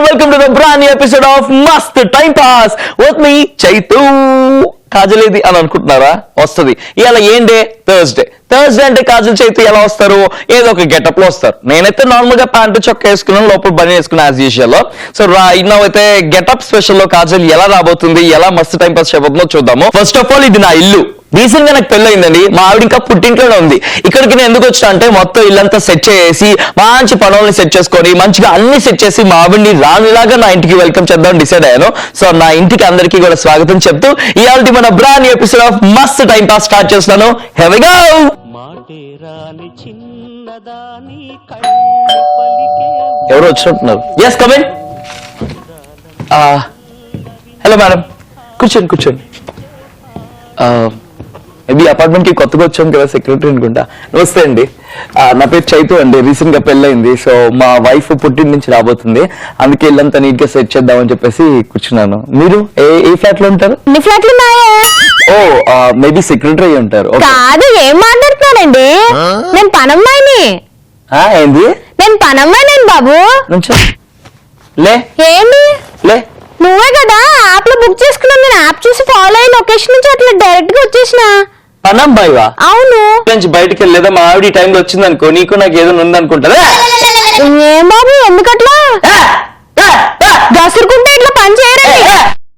welcome to the brand new episode of Mast Time Pass with me, Chaitu. Kajal ఇది అని అనుకుంటున్నారా? వస్తుంది. ఇవాళ ఏం డే? థర్స్డే అంటే కాజల్ చైతు ఎలా వస్తారు? ఏదో ఒక గెటప్ లో వస్తారు. నేనైతే నార్మల్ గా ప్యాంటు చొక్క వేసుకున్నాను, లోపల బని వేసుకున్నాను యాజ్ యూజువల్ లో. సో అయితే గెటప్ స్పెషల్ లో కాజల్ ఎలా రాబోతుంది, ఎలా మస్తు టైం పాస్ చేయబోతుందో చూద్దాము. ఫస్ట్ ఆఫ్ ఆల్ ఇది నా ఇల్లు. రీసెంట్ గా నాకు పెళ్ళయిందండి. మా ఆవిడ ఇంకా పుట్టింట్లోనే ఉంది. ఇక్కడికి నేను ఎందుకు వచ్చినా అంటే మొత్తం ఇల్లంతా సెట్ చేసి మంచి పనుల్ని సెట్ చేసుకొని మంచిగా అన్ని సెట్ చేసి మా ఆవిడ్ని రానిలాగా నా ఇంటికి వెల్కమ్ చేద్దాం డిసైడ్ అయ్యాను. సో నా ఇంటికి అందరికీ కూడా స్వాగతం చెప్తూ ఇవాళ మన brand new episode of Mast time pass start చేస్తున్నాను. Here we go. ఎవరు వచ్చినట్టున్నారు? Yes come in. Hello madam, కూర్చోండి. మేబీ అపార్ట్మెంట్ కి కొత్తగా వచ్చాం కదా, సెక్రటరీ అనుకుంటా. నమస్తే అండి, నా పేరు చైతు అండి. రీసెంట్ గా పెళ్ళయింది. సో మా వైఫ్ పుట్టింటి నుంచి రాబోతుంది, అందుకే ఇల్లంతా నీట్ గా సెట్ చేద్దామని చెప్పేసి కూర్చున్నాను. మీరు ఏ ఫ్లాట్ లో ఉంటారు? ఓ మేబీ సెక్రటరీ ఉంటారు. కాదు, ఏం మాట్లాడుతున్నానండి? నేను పనమ్మాయిని. ఏంది? నేను పనమ్మాయిని బాబు. లే ఏంటి లే, నువ్వే కదా యాప్ లో బుక్ చేసుకున్నాను. నేను యాప్ చూసి ఫాలో అయ్యి లొకేషన్ నుంచి అట్లా డైరెక్ట్ గా వచ్చేసిన. పనమ్మాయివా? అవును. నుంచి బయటకు వెళ్ళలేదా? మా ఆవిడ టైంలో వచ్చింది అనుకో, నీకు నాకు ఏదైనా ఉందనుకుంటారా? ఏం బాబు ఎందుకట్లా గసురుకుంటే ఇట్లా పని చేయరండి.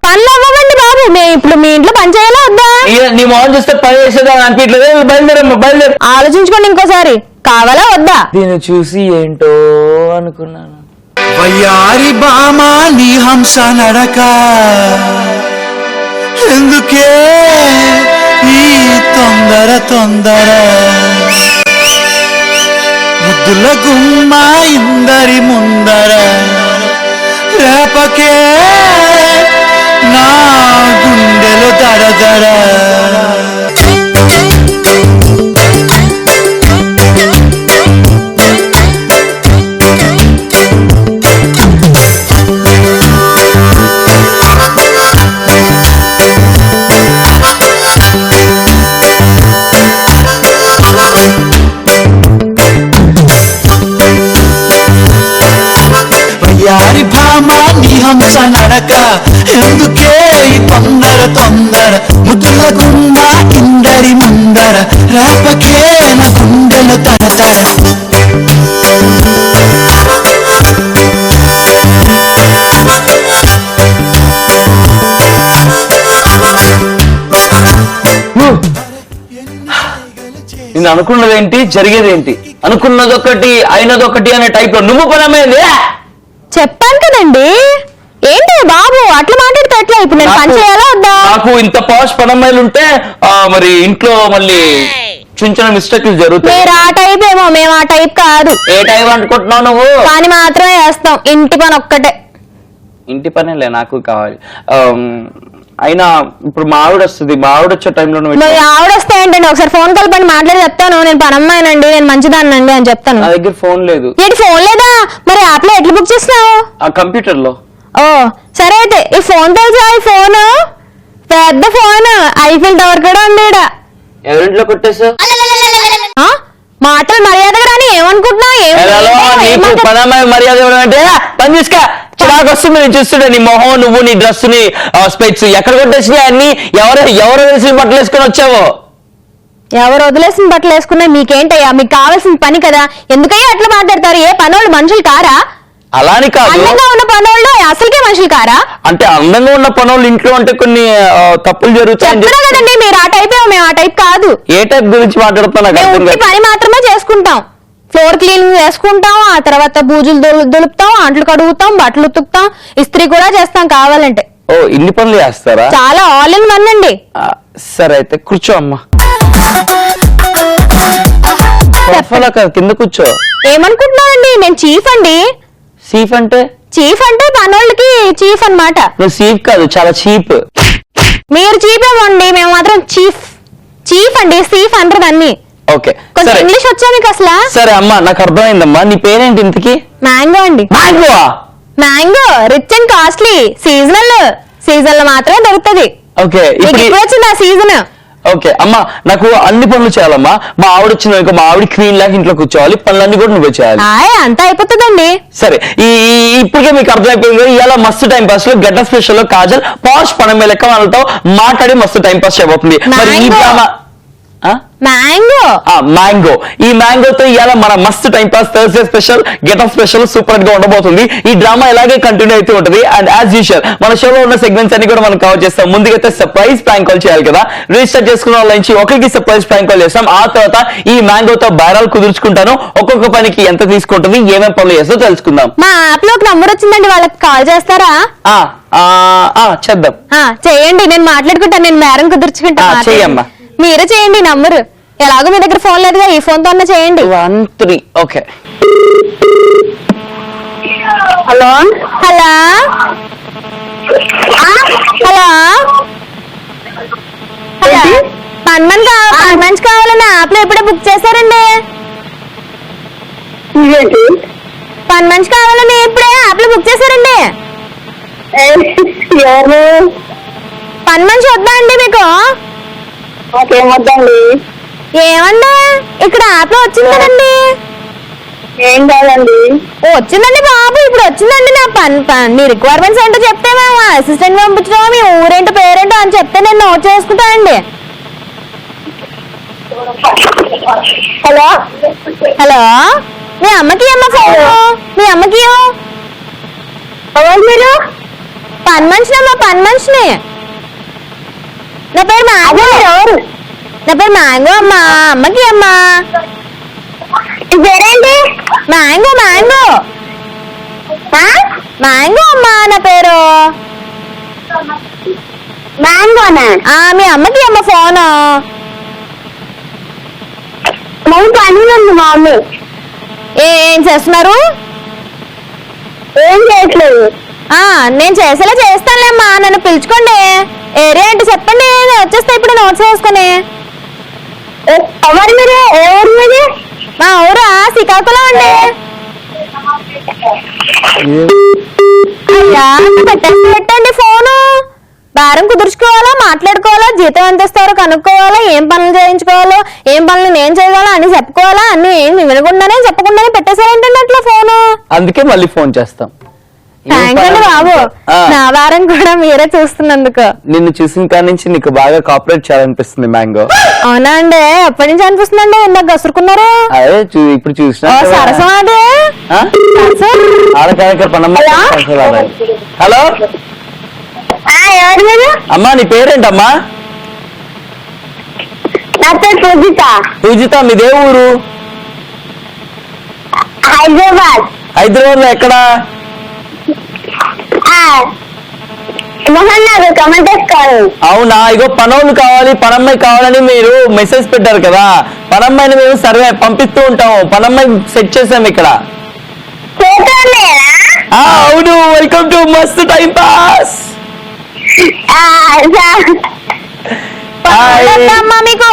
పనులు అవ్వండి బాబు. మేము ఇప్పుడు మీ ఇంట్లో పని చేయాలా వద్దా? నీ మొహం చూస్తే పని చేసేదా అనిపించలేదు. బయలుదేరు. ఆలోచించుకోండి ఇంకోసారి, కావాలా వద్దా? దీన్ని చూసి ఏంటో అనుకున్నాను. వయ్యారి బామా నీ హంస నడక ఎందుకే ఈ తొందర ముద్దుల గుమ్మ ఇందరి ముందర రేపకే నా గుండెలు దడదడ. వయ్యారి భామ నీ హంస నడక ఎందుకే ఈ తొందర ముద్దుల గుమ్మ ఇందరి ముందర రేపకే నా గుండెలు తడతడ. నేను అనుకున్నదేంటి, జరిగేదేంటి? అనుకున్నదొకటి అయినదొకటి అనే టైప్ లో నువ్వు పనమైంది. చెప్పాను కదండి. ఏంటి బాబు అట్లా మాట్లాడితే ఎట్లా? ఇప్పుడు నేను పని చేయాలా వద్దా? నాకు ఇంత పాష్ పనమ్మాయిలు ఉంటే మరి ఇంట్లో మళ్ళీ చిన్న చిన్న మిస్టేక్లు జరుగుతాయి. మీరు ఆ టైప్ ఏమో, మేము ఆ టైప్ కాదు. ఏ టైప్ అనుకుంటున్నావు నువ్వు? పని మాత్రమే చేస్తాం, ఇంటి పని ఒక్కటే. ఇంటి పనేలే నాకు కావాలి. అయినా ఇప్పుడు మా ఆవిడ వస్తుంది. మా ఆవిడ వచ్చే టైంలో ఆవిడ వస్తే ఏంటండి? ఒకసారి ఫోన్ కాల్ పని మాట్లాడి చెప్తాను. నేను పనమ్మాయినండి, నేను మంచిదాన్నండి అని చెప్తాను. నా దగ్గర ఫోన్ లేదు. ఏంటి ఫోన్ లేదా? మరి యాప్ లో ఎట్లా బుక్ చేసినావు? ఆ కంప్యూటర్ లో. ఓ సరే అయితే ఈ ఫోన్ తెలుసా? ఈ ఫోన్ పెద్ద ఫోన్, ఐఫిల్ టవర్ కూడా ఉంది. ఎవరింట్లో కొట్టేసావు? మాటలు మర్యాదగా రాని ఏమనుకుంటున్నావు? పనమ్మాయి మర్యాద అంటే పని తీసుకా చిరాకు వస్తుంది. నేను చూస్తుంటే నీ మొహం, నువ్వు నీ డ్రెస్ ని స్పెక్ట్స్ ఎక్కడ కొట్టేసినాయి అన్ని. ఎవరు వేసిన బట్టలు వేసుకొని వచ్చావో? ఎవరు వదిలేసిన బట్టలు వేసుకున్నా మీకేంటయ్యా? మీకు కావాల్సిన పని కదా, ఎందుకయ్యా అట్లా మాట్లాడతారు? ఏ పనోళ్ళు మనుషులు కారా? అలాని కాదు, అందంగా ఉన్న పనోళ్ళు అసలుకే మనుషులు కారా? అంటే అందంగా ఉన్న పనోళ్ళు ఇంట్లో అంటే కొన్ని తప్పులు జరుగుతాయి కదండి. మీరు ఆ టైప్, మేము ఆ టైప్ కాదు. ఏ టైప్ గురించి మాట్లాడుతున్నా? పని మాత్రమే చేసుకుంటాం. ఫ్లోర్ క్లీనింగ్ చేసుకుంటాం, ఆ తర్వాత బూజులు దులుపుతాం, అంట్లు కడుగుతాం, బట్టలు ఉతుకుతాం, ఇస్త్రీ కూడా చేస్తాం కావాలంటే. ఓ ఇన్ని పనులు చేస్తారా? చాలా ఆల్ ఇన్ వన్ అండి. సరే అయితే కూర్చో అమ్మా. కింద కూర్చో. ఏమనుకుంటున్నానండి? నేను చీఫ్ అండి. చీఫ్ అంటే? చీఫ్ అంటే పనోళ్ళకి చీఫ్ అన్నమాట. నువ్వు చీఫ్ కాదు, చాలా చీప్. మీరు చీప్ ఏమోండి, మేము మాత్రం చీఫ్ అండి. చీఫ్ అంటారు అన్ని. ఓకే, కొంచెం ఇంగ్లీష్ వచ్చా మీకు అసలు? సరే అమ్మా, నాకు అర్థమైందమ్మా. నీ పేరేంటి ఇంతకి? మ్యాంగో అండి. Mango rich and costly, season లో మాత్రమే దొరుకుతుంది. ఓకే, ఇప్పుడు వచ్చింది ఆ సీజన్. ఓకే అమ్మా, నాకు అన్ని పనులు చేయాలమ్మా. మా ఆవిడ వచ్చిందనుకో, మా ఆవిడ క్వీన్ లాగా ఇంట్లో కూర్చోవాలి, పనులన్నీ కూడా నువ్వే చేయాలి. అంతా అయిపోతుందండి. సరే, ఇప్పటికే మీకు అర్థమైపోయింది. ఇవాళ మస్తు టైం పాస్ లో గడ్డ స్పెషల్ లో కాజల్ పాష్ పనం లెక్క వాళ్ళతో మాట్లాడి మస్తు టైం పాస్ అయిపోతుంది. మరి ఈ డ్రామా మ్యాంగో, ఈ మ్యాంగోతో ఇవాళ మన మస్తు time pass Thursday special getup special super గా ఉండబోతుంది. ఈ డ్రామా ఇలాగే కంటిన్యూ అవుతూ ఉంటుంది. అండ్ యాజ్ యూజువల్ మన షోలో ఉన్న సెగ్మెంట్స్ అన్ని కూడా మనం కవర్ చేస్తాం. ముందుగా సర్ప్రైజ్ ప్రాంక్ కాల్ చేయాలి కదా. రిజిస్టర్ చేసుకున్న వాళ్ళ నుంచి ఒకరికి సర్ప్రైజ్ ప్రాంక్ కాల్ చేస్తాం. ఆ తర్వాత ఈ మ్యాంగోతో బేరాలు కుదుర్చుకుంటాను. ఒక్కొక్క పనికి ఎంత తీసుకుంటుంది, ఏమేమి పనులు చేస్తో తెలుసుకుందాం. మా యాప్ లో నంబర్ వచ్చిందండి, వాళ్ళకి కాల్ చేస్తారా? చేద్దాం. చేయండి, నేను మాట్లాడుకుంటాను. నేను మేరం కుదుర్చుకుంటా. చెయ్యమ్మా. మీరే చేయండి నంబర్. ఎలాగో మీ దగ్గర ఫోన్ లేదుగా, ఈ ఫోన్ తో చేయండి. 1 3. Okay. Hello hello hello hello, పన్మంచి కావాలని యాప్ లో ఎప్పుడే బుక్ చేశారండి? పన్మంచి కావాలని ఎప్పుడే యాప్ లో బుక్ చేశారండి? పన్మంచి వద్దా అండి మీకు? ఏమొద్దండి. ఏమండి, ఇక్కడ యాప్ లో వచ్చింది కదండి. ఏం కాదండి. వచ్చిందండి బాబు, ఇప్పుడు వచ్చిందండి. నా మీ రిక్వైర్మెంట్స్ ఏంటో చెప్తే మేము అసిస్టెంట్ పంపించడం, మీ ఊరేంటో పేరేంటో అని చెప్తే నేను నోట్ చేసుకుంటానండి. హలో హలో, మీ అమ్మకి అమ్మ ఫోన్, మీ అమ్మకి ఎవరు మీరు? పని మనిషినమ్మా, పని మనిషిని. నా పేరు మ్యాంగో. ఎవరు? నా పేరు మ్యాంగో అమ్మా. అమ్మకి అమ్మా. పేరేంటి? మ్యాంగో మ్యాంగో మ్యాంగో అమ్మా నా పేరు. మ్యాంగోనా? మీ అమ్మకి అమ్మ ఫోను. మేము పని ఉంది మా మమ్మీ. ఏం చేస్తున్నారు? ఏం చేయట్లేదు. నేను చేసేలా చేస్తానులేమ్మా, నన్ను పిలుచుకోండి. ఏరియా అంటే చెప్పండి, నేను వచ్చేస్తా ఇప్పుడు నోట్స్ వేసుకుని. ఎవరు మీరు? ఏ ఊరు మీది? మా ఊరా శ్రీకాకుళం అండి. అయ్యా పెట్టండి ఫోను. భారం కుదుర్చుకోవాలా, మాట్లాడుకోవాలా, జీతం ఎంత ఇస్తారో కనుక్కోవాలా, ఏం పనులు చేయించుకోవాలో, ఏం పనులు నేను చేయాలో అని చెప్పుకోవాలా. అన్ని ఏం వినకుండానే చెప్పకుండానే పెట్టేసారేంటండి అట్లా ఫోను. అందుకే మళ్ళీ ఫోన్ చేస్తాం. థ్యాంక్స్ అండి బాబు, నా వారం కూడా మీరే చూస్తున్నందుకు. నిన్ను చూసిన కాడి నుంచి నీకు బాగా కాపరేట్ చేయాలనిపిస్తుంది మ్యాంగో. అవునా అండి? ఎప్పటి నుంచి అనిపిస్తుందండి? ఇందాక గసురుకున్నారు. అదే ఇప్పుడు చూసిన సరసం అదే. హలో ఎవరు మీరు? అమ్మా, నీ పేరేంటమ్మా? నా పేరు పూజిత. పూజిత, మీదే ఊరు? హైదరాబాద్. హైదరాబాద్ లో ఎక్కడా? మోహన్ నగర్ కమెంటెస్ కాదు. అవునా? ఇగో పనోళ్ళు కావాలి, పనమ్మాయి కావాలని మీరు మెసేజ్ పెట్టారు కదా. పనమ్మాయిని మేము సర్వే పంపిస్తూ ఉంటాము. పనమ్మాయి సెట్ చేసాం ఇక్కడ. అవును, వెల్కమ్ టు మస్త్ టైం పాస్. వద్దమ్మా మీకు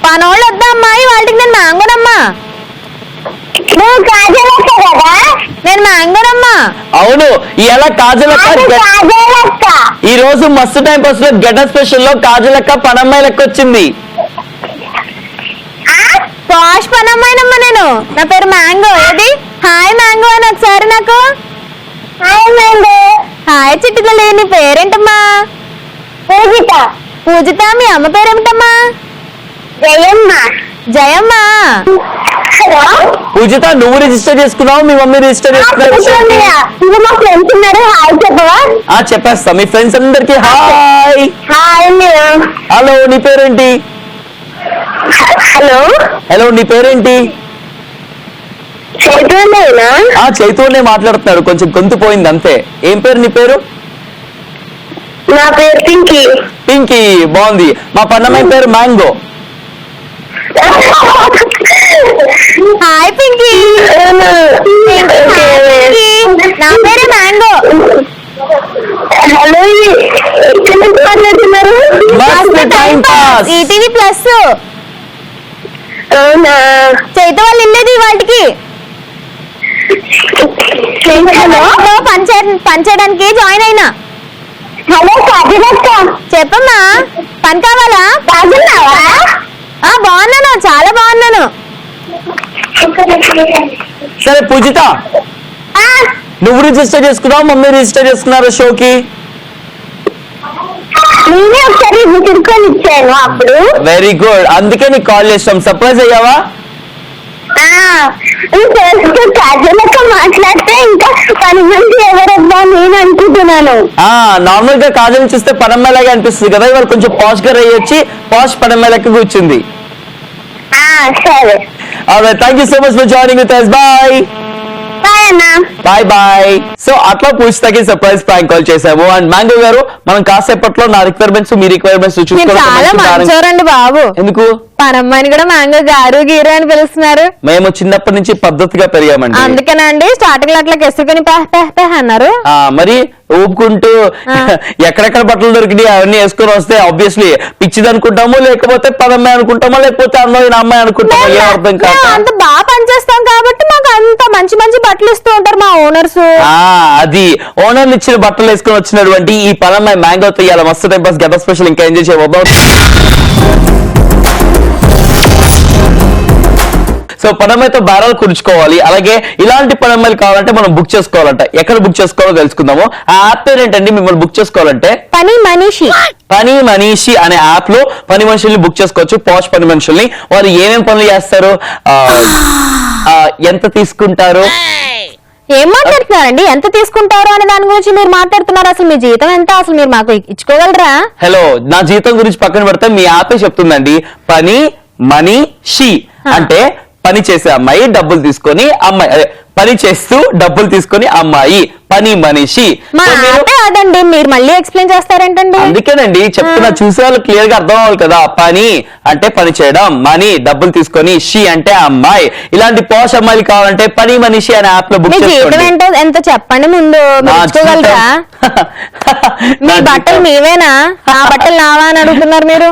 పనోళ్ళు వద్దమ్మా. వాళ్ళకి నేను మ్యాంగోనమ్మా. నేను మ్యాంగోనమ్మా. అవును, ఇలా కాజలక్క ఈ రోజు మస్తు టైం పాస్ లో గడ్డ స్పెషల్ లో కాజలక్క పనమ్మాయి లెక్క వచ్చింది. పాష్ పనమ్మాయినమ్మా నేను. నా పేరు మ్యాంగో. ఏది హాయ్ మ్యాంగో అని ఒకసారి నాకు. హాయ్ చిట్టుతల్లి, నీ పేరేంటమ్మా? పూజిత. పూజిత, మీ అమ్మ పేరేమిటమ్మా? జయమ్మ. జయమ్మ. పూజిత, నువ్వు రిజిస్టర్ చేసుకున్నావు, మీ మమ్మీ రిజిస్టర్ చేసుకున్నారు. మా ఫ్రెండ్స్ ఉన్నారు, హాయ్ చెప్పవా? చెప్పేస్తా. మీ ఫ్రెండ్స్ అందరికి హాయ్. హాయ్. హలో, నీ పేరేంటి? హలో హలో, నీ పేరేంటి? చైతన్యనే మాట్లాడుతున్నాడు. కొంచెం గొంతు పోయింది అంతే. ఏం పేరు నీ పేరు? నా పేరు పింకీ. పింకీ, బాగుంది. మా పన్నమ్మాయి పేరు మ్యాంగో. హాయ్ పింకీ. నా పేరే మ్యాంగో. హలో, ఎక్కడి నుంచి మాట్లాడుతున్నారు? ETV plus. అవునా? చైత వాళ్ళు వెళ్ళేది వాటికి పని చేయడానికి జాయిన్ అయినా. హలో కాజలక్క. చెప్పమ్మా, పని కావాలా? బాగున్నావా? బాగున్నాను, చాలా బాగున్నాను. సరే పూజిత, ఆ, నువ్వు రిజిస్టర్ చేసుకున్నావు, మమ్మీ రిజిస్టర్ చేసుకున్నారా షోకి? నేనే ఒకసారి తిరుకొని ఇచ్చాను అప్పుడు. వెరీ గుడ్, అందుకే నీకు కాల్ చేస్తాం. సర్ప్రైజ్ అయ్యావా? ఫస్ట్ కాజలక్క మాట్లాడితే ఇంకా పని మంది ఎవరబ్బా నేను అనుకుంటున్నాను. నార్మల్ గా కాజల్ చూస్తే పనమ్మలాగా అనిపిస్తుంది కదా, ఇవాళ కొంచెం పాష్ గా వచ్చి పాష్ పనమ్మలకి కూర్చుంది. సరే thank you so much for joining with us. Bye bye అన్న. Bye bye. సో అట్లా పూజితకి సర్ప్రైజ్ ప్రాంక్ కాల్ చేసాము. అండ్ మ్యాంగో గారు, మనం కాసేపట్లో నా రిక్వైర్మెంట్స్ మీ రిక్వైర్మెంట్స్ మీరు చాలా మంచోరండి బాబు. ఎందుకు పనమ్మాయిని కూడా మ్యాంగో గారు గీరు అని పిలుస్తున్నారు? మేము చిన్నప్పటి నుంచి పద్ధతిగా పెరిగామండి. అందుకేనండి స్టార్టింగ్ లో అట్లా కెసుకొని అన్నారు. మరి ఊపుకుంటూ ఎక్కడెక్కడ బట్టలు దొరికినాయి అవన్నీ వేసుకొని వస్తే ఆబ్వియస్లీ పిచ్చిది అనుకుంటాము, లేకపోతే పదమ్మాయి అనుకుంటామో, లేకపోతే అందమైన అమ్మాయి అనుకుంటామో, ఏం అర్థం కాదు. అంత బాగా పనిచేస్తాం కాబట్టి మాకు అంత మంచి మంచి బట్టలు ఇస్తూ ఉంటారు మా ఓనర్స్. అది ఓనర్లు ఇచ్చిన బట్టలు వేసుకొని వచ్చినటువంటి ఈ పదమ్మాయి మ్యాంగోతో ఇవాళ మస్తు టైం పాస్ గెటప్ స్పెషల్ ఇంకా ఎంజాయ్ చేయబోతాం. సో పనమ్మాయితో బేరాలు కురుచుకోవాలి, అలాగే ఇలాంటి పనమ్మాయిలు కావాలంటే మనం బుక్ చేసుకోవాలంట. ఎక్కడ బుక్ చేసుకోవాలో తెలుసుకుందాము. ఆ యాప్ పేరు ఏంటండి? మిమ్మల్ని బుక్ చేసుకోవాలంటే పని మనీషి అనే యాప్ లో పని మనుషుల్ని బుక్ చేసుకోవచ్చు. పాష్ పని మనుషుల్ని. వారు ఏమేం పనులు చేస్తారు, ఎంత తీసుకుంటారు, ఏం మాట్లాడుతున్నారండి? ఎంత తీసుకుంటారు అనే దాని గురించి మీరు మాట్లాడుతున్నారు. అసలు మీ జీతం ఎంత? అసలు మీరు మాకు ఇచ్చుకోగలరా? హలో, నా జీతం గురించి పక్కన పెడితే మీ యాపే చెప్తుందండి. పని మనీషి అంటే పని చేసే అమ్మాయి, డబ్బులు తీసుకొని అమ్మాయి, అదే పని చేస్తూ డబ్బులు తీసుకొని అమ్మాయి, పని మనిషి. మా యాపే అదండి, మీరు మళ్ళీ ఎక్స్ప్లెయిన్ చేస్తారేంటండి? అందుకేనండి చెప్తున్నా, చూసే వాళ్ళు క్లియర్ గా అర్థం అవ్వాలి కదా. పని అంటే పని చేయడం, మనీ డబ్బులు తీసుకొని, షీ అంటే అమ్మాయి. ఇలాంటి పోష్ అమ్మాయిలు కావాలంటే పని మనిషి అనే యాప్ లో బుక్ చేసుకోండి. ఎంత చెప్పండి ముందు, ఇచ్చుకోగలరా? మీ బట్టలు మీవేనా? ఆ బట్టలు నావా అని అడుగుతున్నారు మీరు.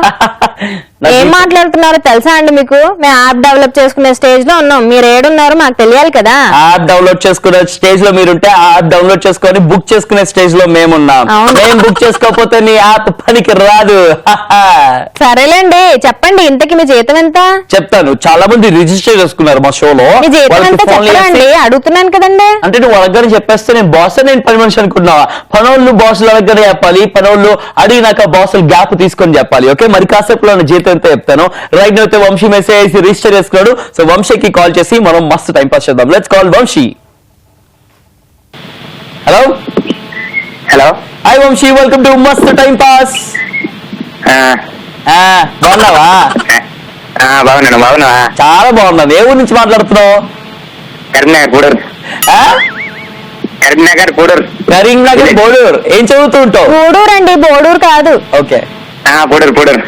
ఏం మాట్లాడుతున్నారో తెలుసా అండి మీకు? మేము యాప్ డెవలప్ చేసుకునే స్టేజ్ లో ఉన్నాం, మీరు ఏడున్నారు మాకు తెలియాలి కదా. యాప్ డెవలప్ చేసుకునే స్టేజ్ లో మీరుంటే ఆ యాప్ డౌన్లోడ్ చేసుకొని బుక్ చేసుకునే స్టేజ్ లో మేమున్నాం. మేము బుక్ చేసుకోకపోతే నీ యాప్ పనికి రాదు. సరేలేండి, చెప్పండి ఇంతకి మీ జీతం ఎంత? చెప్తాను. చాలా మంది రిజిస్టర్ చేసుకున్నారు మా షోలో. మీ జీతం ఎంత చెప్పండి, అడుగుతున్నాను కదండి. అంటే నువ్వు అడగని చెప్పేస్తే నేను బాస్, నేను పని మనిషి అనుకుంటున్నావా? పనోళ్ళు బాసులు అడగని చెప్పాలి, పనోళ్ళు అడిగినాక బాసులు గ్యాప్ తీసుకొని చెప్పాలి. ఓకే, మరి కాసేపులో జీతం ఎంత చెప్తాను. రైట్ నైతే వంశీ మెసేజ్ రిజిస్టర్ చేసుకున్నాడు. సో వంశీకి కాల్ చేసి మనం మస్తు టైం పాస్ చేద్దాం. Let's call Vamshi. Hello hi Vamshi, welcome to మస్తు టైం పాస్. బాగున్నావా? బాగున్నావా? చాలా బాగున్నాను. ఏ ఊరు నుంచి మాట్లాడుతున్నావు? కరీంనగర్ గూడూరు. కరీంనగర్ బోడూరు. ఏం చదువుతూ ఉంటావు? గూడూరు అండి, బోడూరు కాదు. ఓకే, గూడూరు.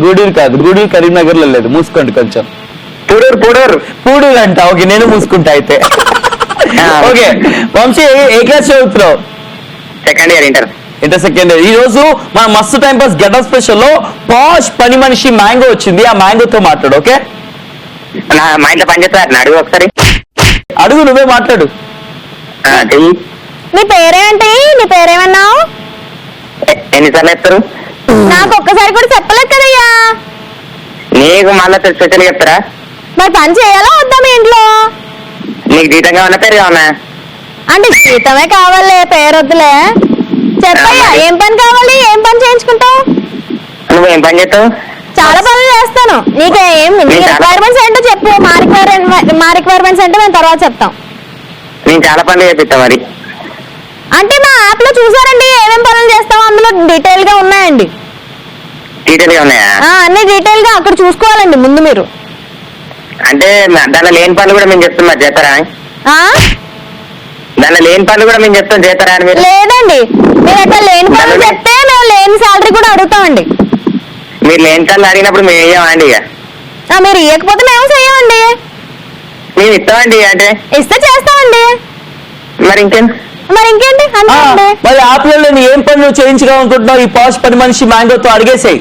గూడూరు కాదు, గూడూరు కరీంనగర్ లో లేదు. మూసుకోండి కొంచెం. పూడూరు అంట. ఓకే, నేను మూసుకుంటా అయితే. ఓకే వంశీ, ఏ క్లాస్ చదువుతున్నావు? Second year inter. Second year. ఈ రోజు మన మస్తు టైం పాస్ గెటప్ స్పెషల్ లో పాష్ పని మనిషి మ్యాంగో వచ్చింది. ఆ మ్యాంగోతో మాట్లాడు. ఓకే, మా ఇంట్లో పని చేస్తారు, అడుగు ఒకసారి. అడుగు, నువ్వే మాట్లాడు. నీ పేరేంటి? నీ పేరేమన్నావు? ఎన్నిసార్లు వేస్తారు? నాకు ఒక్కసారి కూడా చెప్పలేదు కదయ్యా. నీకు మళ్ళా స్పెషల్ చెప్తారా? మరి పని చేయాలా వద్దా మీ ఇంట్లో? నీకు జీతం కావాలా పేరు కావాలా? అంటే జీతమే కావాలి, పేరు వద్దులే. చెప్పయ్యా, ఏం పని కావాలి? ఏం పని చేయించుకుంటావు? నువ్వేం పని చేస్తావు? చాలా పనులు చేస్తాను. నీకేం రిక్వైర్మెంట్స్ ఏంటో చెప్పు. మా రిక్వైర్మెంట్స్ అంటే మేము తర్వాత చెప్తాం. నేను చాలా పనులు చేపిస్తా. మరి అంటే మా యాప్ లో చూసారండి ఏమేం పనులు చేస్తామో, అందులో డీటెయిల్ గా ఉన్నాయండి. డీటెయిల్ గా ఉన్నాయా? అన్ని డీటెయిల్ గా అక్కడ చూసుకోవాలండి ముందు మీరు. అంటే దాంట్లో లేని పనులు కూడా మేము చెప్తాం, మరి చేస్తారా? దాంట్లో లేని పనులు కూడా మేము చెప్తాం, చేస్తారా అని మీరు? లేదండి, మీరు అట్లా లేని పనులు చెప్తే మేము లేని శాలరీ కూడా అడుగుతామండి. మీరు లేని పనులు అడిగినప్పుడు మేము వేయమండి. ఇక మీరు ఇవ్వకపోతే మేము చెయ్యమండి. మేము ఇస్తామండి. అంటే ఇస్తే చేస్తామండి. మరి ఇంకేంటి? అంతే అండి. మరి యాప్ లో ఏం పని నువ్వు చేయించుకోవాలనుకుంటున్నావు? ఈ పాష్ పని మనిషి మ్యాంగోతో అడిగేసాయి.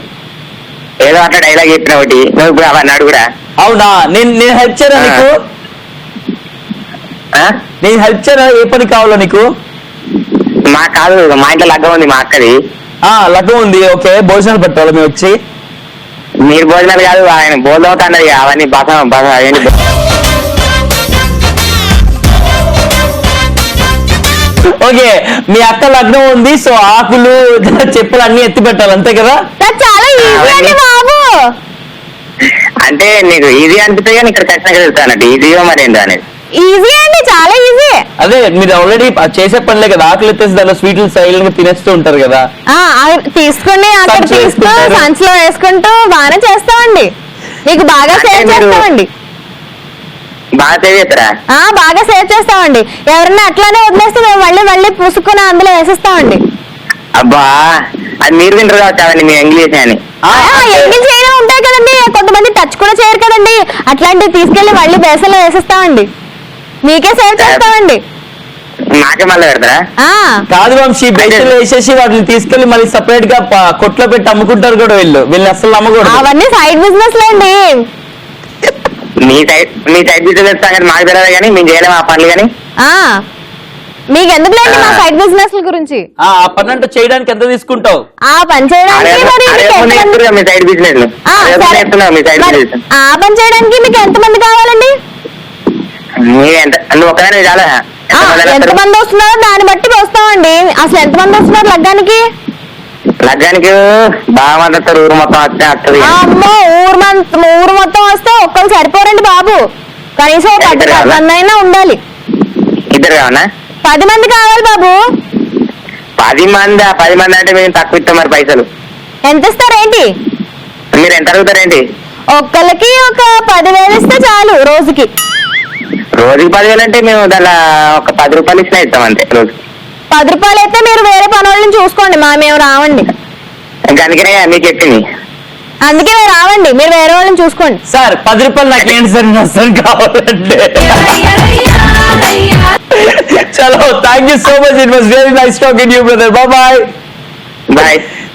ఏదో అట్లా డైలాగ్ చెప్పిన ఒకటి, నువ్వు ఇప్పుడు అవన్నీ అడుగురా. అవునా? నేను హెల్ప్ చేయరా నీకు? నేను హెల్ప్ చేయరా? ఏ పని కావాలో నీకు? మా కాదు, మా ఇంట్లో లగ్గం ఉంది మా అక్కది. లగ్గం ఉంది. ఓకే, భోజనాలు పెట్టాలి మేము వచ్చి. మీరు భోజనాలు కాదు, ఆయన భోజనం అవుతాయి అవన్నీ అవన్నీ. ఓకే, మీ అక్క లగ్నం ఉంది, సో ఆకులు చెప్పులు అన్ని ఎత్తి పెట్టాలి అంతే కదా? నాకు చాలా ఈజీ అండి బాబు. అంటే నీకు ఈజీ అనిపిస్తే కానీ ఇక్కడ ఖచ్చితంగా తెలుస్తానంటే ఈజీగా మరి ఏంటో అనేది. ఈజీ అండి, చాలా ఈజీ. అదే మీరు ఆల్రెడీ చేసే పనిలే కదా, ఆకులు ఎత్తేసి దానిలో స్వీట్లు సైలెంట్ గా తినేస్తూ ఉంటారు కదా. తీసుకుని అక్కడ సంచిలో తీస్తూ వేసుకుంటారు. సంచిలో వేసుకుంటూ బాగానే చేస్తామండి. మీకు బాగా అంటే సేవ్ మీరు- చేస్తామండి. బాగా సేవ్ చేస్తారా? బాగా సేవ్ చేస్తామండి. ఎవరన్నా అట్లానే వదిలేస్తే మేము మళ్ళీ మళ్ళీ పూసుకుని అందులో వేసేస్తామండి. అబ్బా, అది మీరు వింటారు కావచ్చు అవన్నీ మీ ఇంగ్లీష్ అని. ఎంగిల్ చేయడం ఉంటాయి కదండి, కొంతమంది టచ్ కూడా చేయరు కదండి, అట్లాంటివి తీసుకెళ్లి మళ్ళీ బేసన్లో వేసేస్తామండి. మీకే సేవ్ చేస్తామండి. నాకే మళ్ళీ పెడతారా? కాదు వంశీ, బయటలో వేసేసి వాటిని తీసుకెళ్లి మళ్ళీ సపరేట్ గా కొట్లో పెట్టి అమ్ముకుంటారు కూడా వీళ్ళు అసలు నమ్మకూడదు. అవన్నీ సైడ్ బిజినెస్ లేండి. మీ సైడ్ బిజినెస్ సంగతి మాకు తెలియదు కానీ మేము చేయలేము ఆ పనులు. కానీ మీకు ఎందుకు లేండి మా సైడ్ బిజినెస్ గురించి. ఆ పని అంటే చేయడానికి ఎంత తీసుకుంటావు? ఆ పని చేయడానికి మరి మీకు ఎంతమంది- మీ సైడ్ బిజినెస్ మీ సైడ్ మరి బిజినెస్ ఆ పని చేయడానికి మీకు ఎంతమంది కావాలండి? మీరు ఎంత నువ్వు ఒకదాని చాలా ఎంతమంది వస్తున్నారో దాన్ని బట్టి వస్తామండి. అసలు ఎంతమంది వస్తున్నారు లగ్గానికి? లగ్గానికి బాగా మంది వస్తారు, ఊరు మొత్తం వస్తుంది. అమ్మో, ఊరు మొత్తం వస్తే ఒక్కరు సరిపోరండి బాబు. కనీసం 10 మంది అయినా ఉండాలి. ఇద్దరు కావనా? 10 మంది కావాలి బాబు. 10 మంది అంటే మేము తక్కువ ఇస్తాం మరి పైసలు. ఎంత ఇస్తారేంటి? మీరు ఎంత అడుగుతారేంటి? ఒక్కళ్ళకి ఒక 10,000 ఇస్తే చాలు రోజుకి. రోజుకి 10,000 అంటే మేము దానిలో ఒక 10 రూపాయలు ఇచ్చినా ఇస్తాం అంతే రోజు. 10 రూపాయలు అయితే మీరు వేరే పని వాళ్ళని చూసుకోండి, మేము రావండి. ఇంకా అందుకనే మీకు చెప్పింది. అందుకే మేము రావండి, మీరు వేరే వాళ్ళని చూసుకోండి. సార్ 10 రూపాయలు నాకు ఏంటి సార్ అసలు కావాలంటే. చలో, thank you so much. It was very nice talking you brother. Bye bye.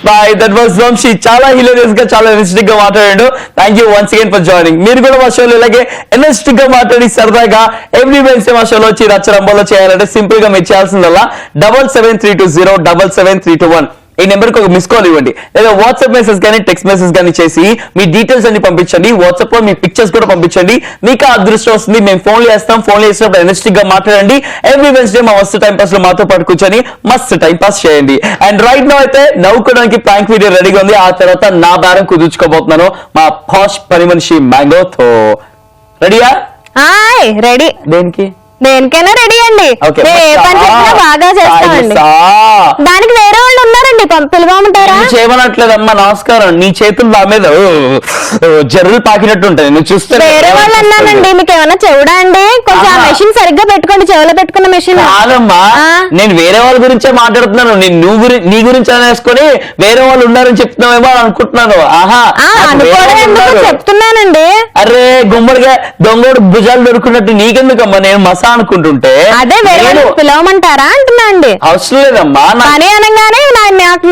Bye. That was Vamshi. చాలా హిలేరియస్ గా, చాలా ఎనర్జెటిక్ గా మాట్లాడాడు. Thank you once again for joining. మీరు కూడా మా షోలో ఇలాగే ఎనర్జెటిక్ గా మాట్లాడి సరదాగా ఎవ్రీ వెన్స్డే మా షోలో వచ్చి రచ్చరంబోలో చేయాలంటే సింపుల్ గా మీరు చేయాల్సిందల్లా 7732077321 ఈ నెంబర్ కి ఒక మిస్ కాల్ ఇవ్వండి, లేదా వాట్సాప్ మెసేజ్ కానీ టెక్స్ట్ మెసేజ్ కానీ చేసి మీ డీటెయిల్స్ అన్ని పంపించండి. వాట్సాప్ లో మీ పిక్చర్స్ కూడా పంపించండి. మీకు ఆ అదృష్టం వస్తుంది. మేము ఫోన్ చేస్తాం. ఫోన్ చేసినప్పుడు ఎనర్జెటిక్ గా మాట్లాడండి. ఎవ్రీ వెన్స్డే మా మస్తు టైం పాస్ లో మాతో పాటు కూర్చొని మస్తు టైం పాస్ చేయండి. అండ్ రైట్ నౌ అయితే నవ్వుకోవడానికి ప్రాంక్ వీడియో రెడీగా ఉంది. ఆ తర్వాత నా దారం కుదుర్చుకోబోతున్నాను మా పాష్ పని మనిషి మ్యాంగోతో. రెడీయా? రెడీ. దేనికి? దేనికైనా రెడీ అండి. Okay, మేము ఏ పని చెప్పినా బాగా చేస్తామండి. దానికి వేరే వాళ్ళు ఉన్నారండి, పిలవమంటారా? చేయమనట్లేదమ్మా, నమస్కారం. నీ చేతులు నా మీద జర్రులు పాకినట్టు ఉంటాయి. నువ్వు చూస్తే వేరే వాళ్ళు అన్నానండి. మీకు ఏమైనా చెవుడా అండి? కొంచెం ఆ మెషిన్ సరిగ్గా పెట్టుకోండి, చెవులో పెట్టుకున్న మెషిన్. కాదమ్మా, నేను వేరే వాళ్ళ గురించే మాట్లాడుతున్నాను. నీ గురించి అనేసుకొని వేరే వాళ్ళు ఉన్నారని చెప్తున్నావేమో అనుకుంటున్నాను. చెప్తున్నానండి. అరే గుమ్మడిగా దొంగోడు భుజాలు దొరుకున్నట్టు నీకెందుకమ్మా నేను మసా అనుకుంటుంటే. అదే వేరే వాళ్ళు పిలవమంటారా అంటున్నా అండి. అవసరం లేదమ్మా. పని అనగానే నాకు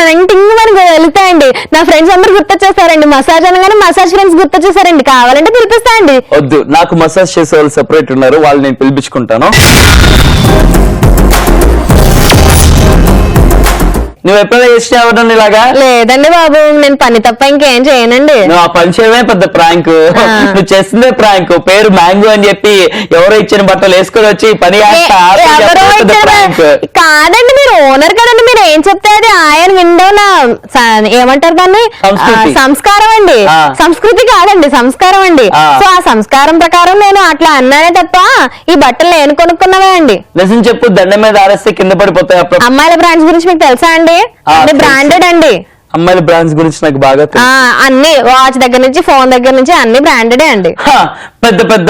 వెళ్తాయండి. నా ఫ్రెండ్స్ అందరూ గుర్తొచ్చేస్తారండి. మసాజ్ అనగానే మసాజ్ ఫ్రెండ్స్ గుర్తొచ్చేసారండి. కావాలంటే పిలిపిస్తా అండి. వద్దు, నాకు మసాజ్ చేసే వాళ్ళు సెపరేట్ ఉన్నారు, వాళ్ళు నేను పిలిపించుకుంటాను. నువ్వు ఎప్పుడైనా చేసినావు ఇలాగా? లేదండి బాబు, నేను పని తప్ప ఇంకేం చేయనండి. నువ్వు ఆ పని చేయడమే పెద్ద ప్రాంక్. నువ్వు చేస్తుందే ప్రాంక్. పేరు మ్యాంగో అని చెప్పి ఎవరో ఇచ్చిన బట్టలు వేసుకొని వచ్చి పని కాదండి, మీరు ఓనర్ కదండి. మీరు ఏం చెప్తే అది ఆయన విండో ఏమంటారు దాన్ని? సంస్కారం అండి. సంస్కృతి కాదండి, సంస్కారం అండి. సో ఆ సంస్కారం ప్రకారం నేను అట్లా అన్నానే తప్ప ఈ బట్టలు నేను కొనుక్కున్నవే అండి. నిజం చెప్పు, దండ మీద ఆరేస్తే కింద పడిపోతాయి. అమ్మాయిల బ్రాంచ్ గురించి మీకు తెలుసా అండి? బ్రాండెడ్ అండి. అమ్మాయిల బ్రాండ్స్ గురించి నాకు బాగా అన్ని వాచ్ దగ్గర నుంచి ఫోన్ దగ్గర నుంచి అన్ని బ్రాండెడే అండి. పెద్ద పెద్ద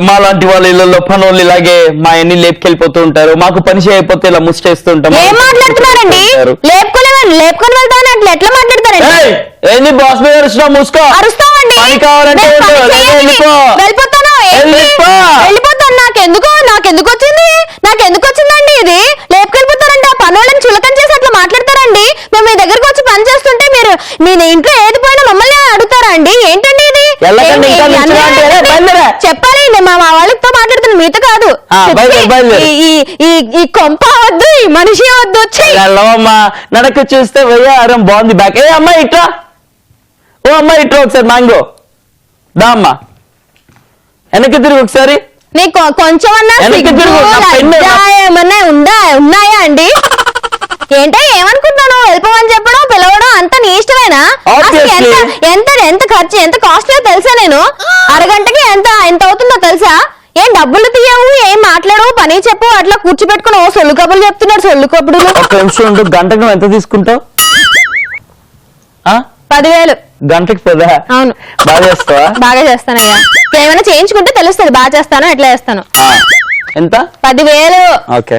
మా లాంటి వాళ్ళ ఇళ్లలో పనులు ఇలాగే మా అన్ని లేపుకెళ్ళిపోతూ ఉంటారు. మాకు పని చేయకపోతే ఇలా ముస్టేస్తూ ఉంటాం. ఏం మాట్లాడుతున్నారండి? లేపుకొని వెళ్తామని అట్లా ఎట్లా మాట్లాడతారండి? ఏంది బాస్ మీద అరుస్తున్నావు? మూసుకో. అరుస్తామండి. పని కావాలంటే వెళ్ళిపోతాను. నాకెందుకు వచ్చిందండి ఇది? లేపుకెళ్ళిపోతారండి. ఆ పనులను చులకం చేసి అట్లా మాట్లాడతారండి. మేము మీ దగ్గరకు వచ్చి పని చేస్తుంటే మీరు మీ ఇంట్లో ఏది పోయినా మమ్మల్ని అడుగుతారా అండి? ఏంటండి ఇది? వెళ్ళకండి, ఇంకా నిల్చున్నా అంటే రే, బయలుదేరా. చెప్పాలండి మా వాళ్ళతో మాట్లాడుతున్నా మీతో కాదు. బయలుదేరు, బయలుదేరు. ఈ కొంప వద్దు, ఈ మనిషి వద్దు. వెళ్ళవమ్మా, నడక చూస్తే వెయ్యారం బాగుంది బ్యాక్. ఏ అమ్మాయి ఇట్లా, ఓ అమ్మాయి ఇట్లా ఒకసారి మ్యాంగో దా అమ్మా, వెనక్కి తిరిగి ఒకసారి. నీకు కొంచెం ఏమన్నా ఉన్నాయా అండి? ఏంటో ఏమనుకుంటున్నాను, వెళ్ళిపోమని చెప్పడం పిలవడం అంత నీ ఇష్టమేనా? ఎంత ఎంత ఖర్చు, ఎంత కాస్ట్లీ తెలుసా? నేను అరగంటకి ఎంత అవుతుందో తెలుసా? ఏం డబ్బులు తీయవు, ఏం మాట్లాడవు, పని చెప్పు, అట్లా కూర్చోబెట్టుకుని ఓ సొల్లు కబుర్లు చెప్తున్నాడు. సొల్లు కబుర్లు. ఒక నిమిషం ఉండు, గంటకు నువ్వు ఎంత తీసుకుంటావు? 10,000. గంటకి 10? అవును. బాగా చేస్తావా? బాగా చేస్తానయ్యా. ఏమైనా చేయించుకుంటే తెలుస్తుంది బాగా చేస్తాను ఎట్లా చేస్తాను. ఎంత? 10,000. ఓకే.